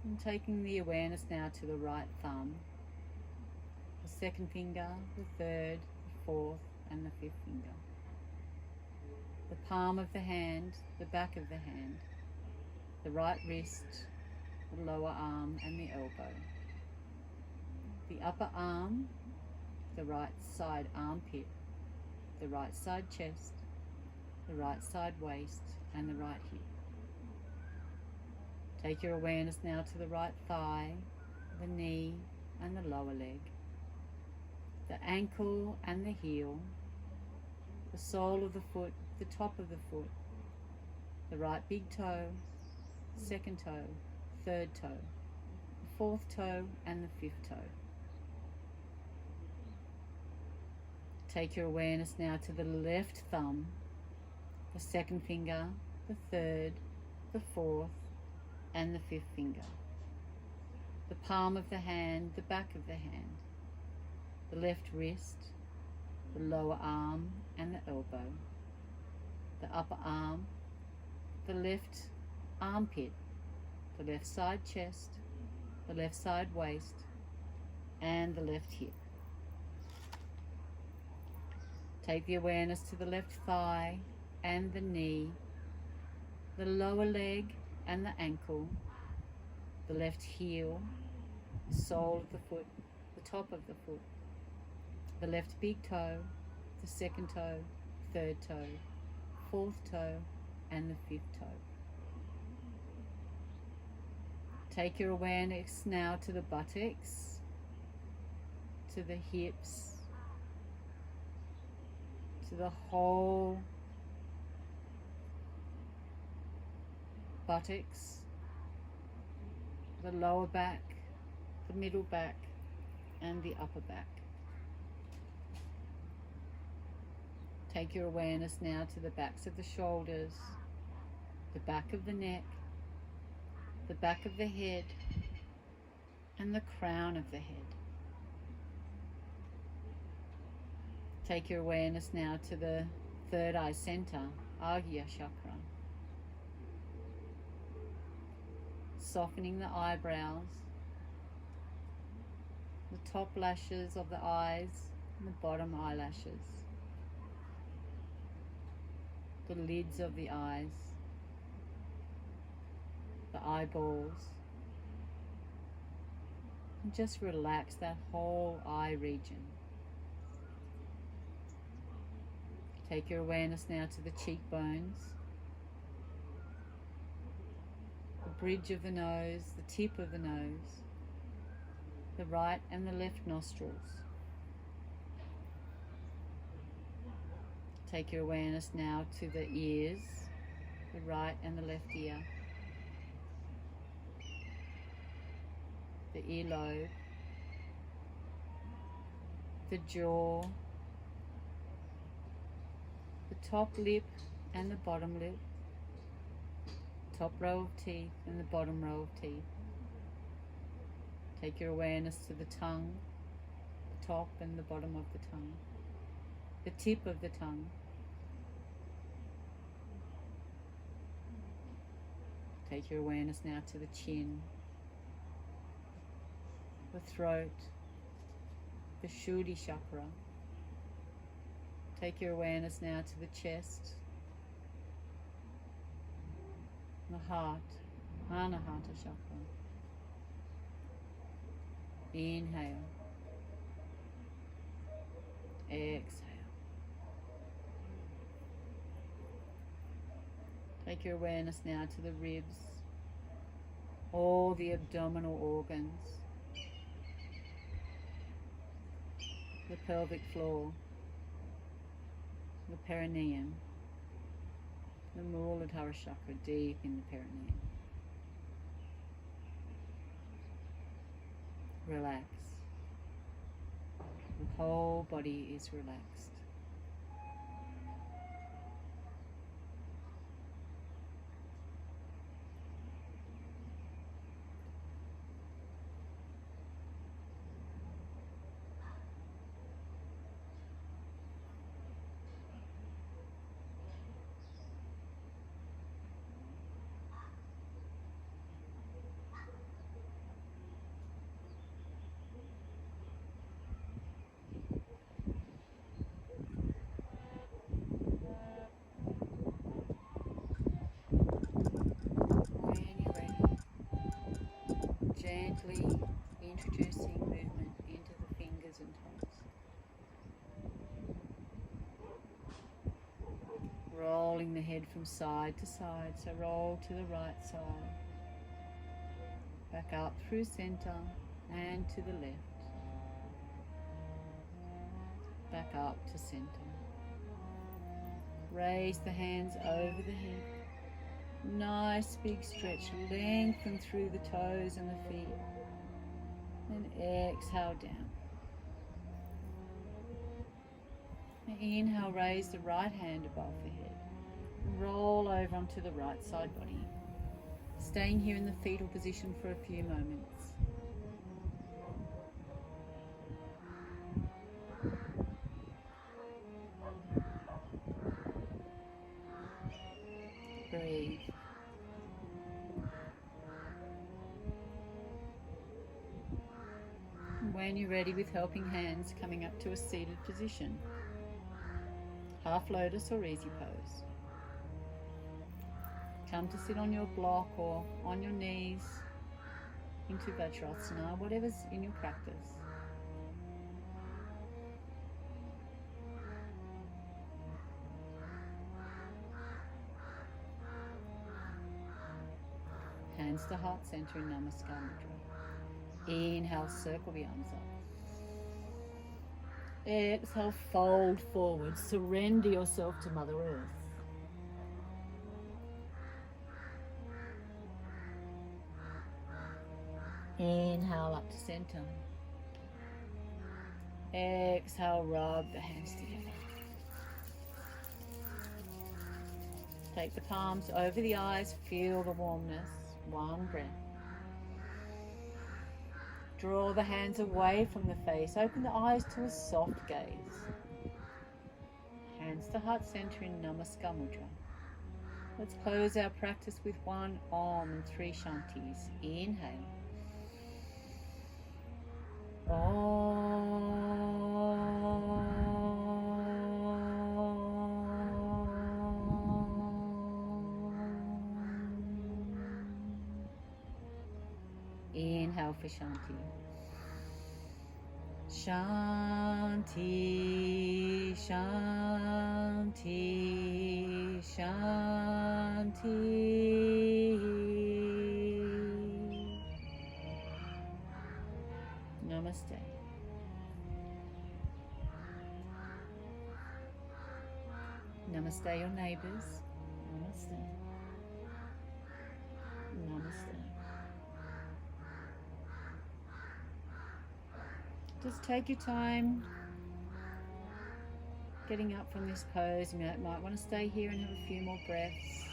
And taking the awareness now to the right thumb, the second finger, the third, the fourth, and the fifth finger. The palm of the hand, the back of the hand, the right wrist, the lower arm, and the elbow. The upper arm, the right side armpit, the right side chest, the right side waist, and the right hip. Take your awareness now to the right thigh, the knee, and the lower leg, the ankle and the heel, the sole of the foot, the top of the foot, the right big toe, second toe, third toe, the fourth toe, and the fifth toe. Take your awareness now to the left thumb, the second finger, the third, the fourth, and the fifth finger. The palm of the hand, the back of the hand, the left wrist, the lower arm, and the elbow. The upper arm, the left armpit, the left side chest, the left side waist, and the left hip. Take the awareness to the left thigh and the knee, the lower leg and the ankle, the left heel, the sole of the foot, the top of the foot, the left big toe, the second toe, third toe, fourth toe, and the fifth toe. Take your awareness now to the buttocks, to the hips, to the whole buttocks, the lower back, the middle back, and the upper back. Take your awareness now to the backs of the shoulders, the back of the neck, the back of the head, and the crown of the head. Take your awareness now to the third eye center, Agya chakra. Softening the eyebrows, the top lashes of the eyes, and the bottom eyelashes, the lids of the eyes, the eyeballs, and just relax that whole eye region. Take your awareness now to the cheekbones, the bridge of the nose, the tip of the nose, the right and the left nostrils. Take your awareness now to the ears, the right and the left ear, the earlobe, the jaw, the top lip and the bottom lip, top row of teeth and the bottom row of teeth. Take your awareness to the tongue, the top and the bottom of the tongue, the tip of the tongue, take your awareness now to the chin, the throat, the Shuddhi chakra. Take your awareness now to the chest, the heart, Anahata chakra. Inhale, exhale. Take your awareness now to the ribs, all the abdominal organs, the pelvic floor, the perineum, the Muladhara chakra deep in the perineum. Relax. The whole body is relaxed. Gently introducing movement into the fingers and toes. Rolling the head from side to side, so roll to the right side. Back up through center and to the left. Back up to center. Raise the hands over the head. Nice big stretch, lengthen through the toes and the feet. Then exhale down. And inhale, raise the right hand above the head. Roll over onto the right side body. Staying here in the fetal position for a few moments. Breathe. When you're ready, with helping hands, coming up to a seated position. Half lotus or easy pose. Come to sit on your block or on your knees into Vajrasana, whatever's in your practice. Hands to heart center in Namaskar Mudra. Inhale, circle the arms up. Exhale, fold forward. Surrender yourself to Mother Earth. Inhale up to center. Exhale, rub the hands together. Take the palms over the eyes, feel the warmness. One breath. Draw the hands away from the face. Open the eyes to a soft gaze. Hands to heart center in Namaskar Mudra. Let's close our practice with one Om and three Shantis. Inhale. Inhale for Shanti. Shanti, Shanti, Shanti. Namaste. Namaste, your neighbors. Namaste. Namaste. Just take your time getting up from this pose. You might want to stay here and have a few more breaths.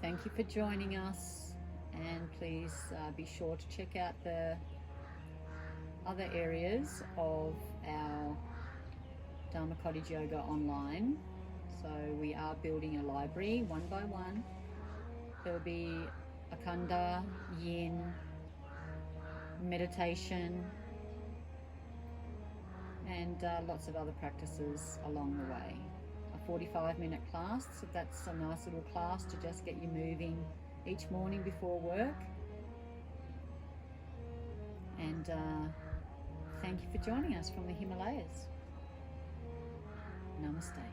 Thank you for joining us, and please be sure to check out the other areas of our Dharma Cottage Yoga online. So we are building a library one by one. There will be AKHANDA, Yin, meditation, and lots of other practices along the way. A 45-minute class, so that's a nice little class to just get you moving each morning before work. And thank you for joining us from the Himalayas. Namaste.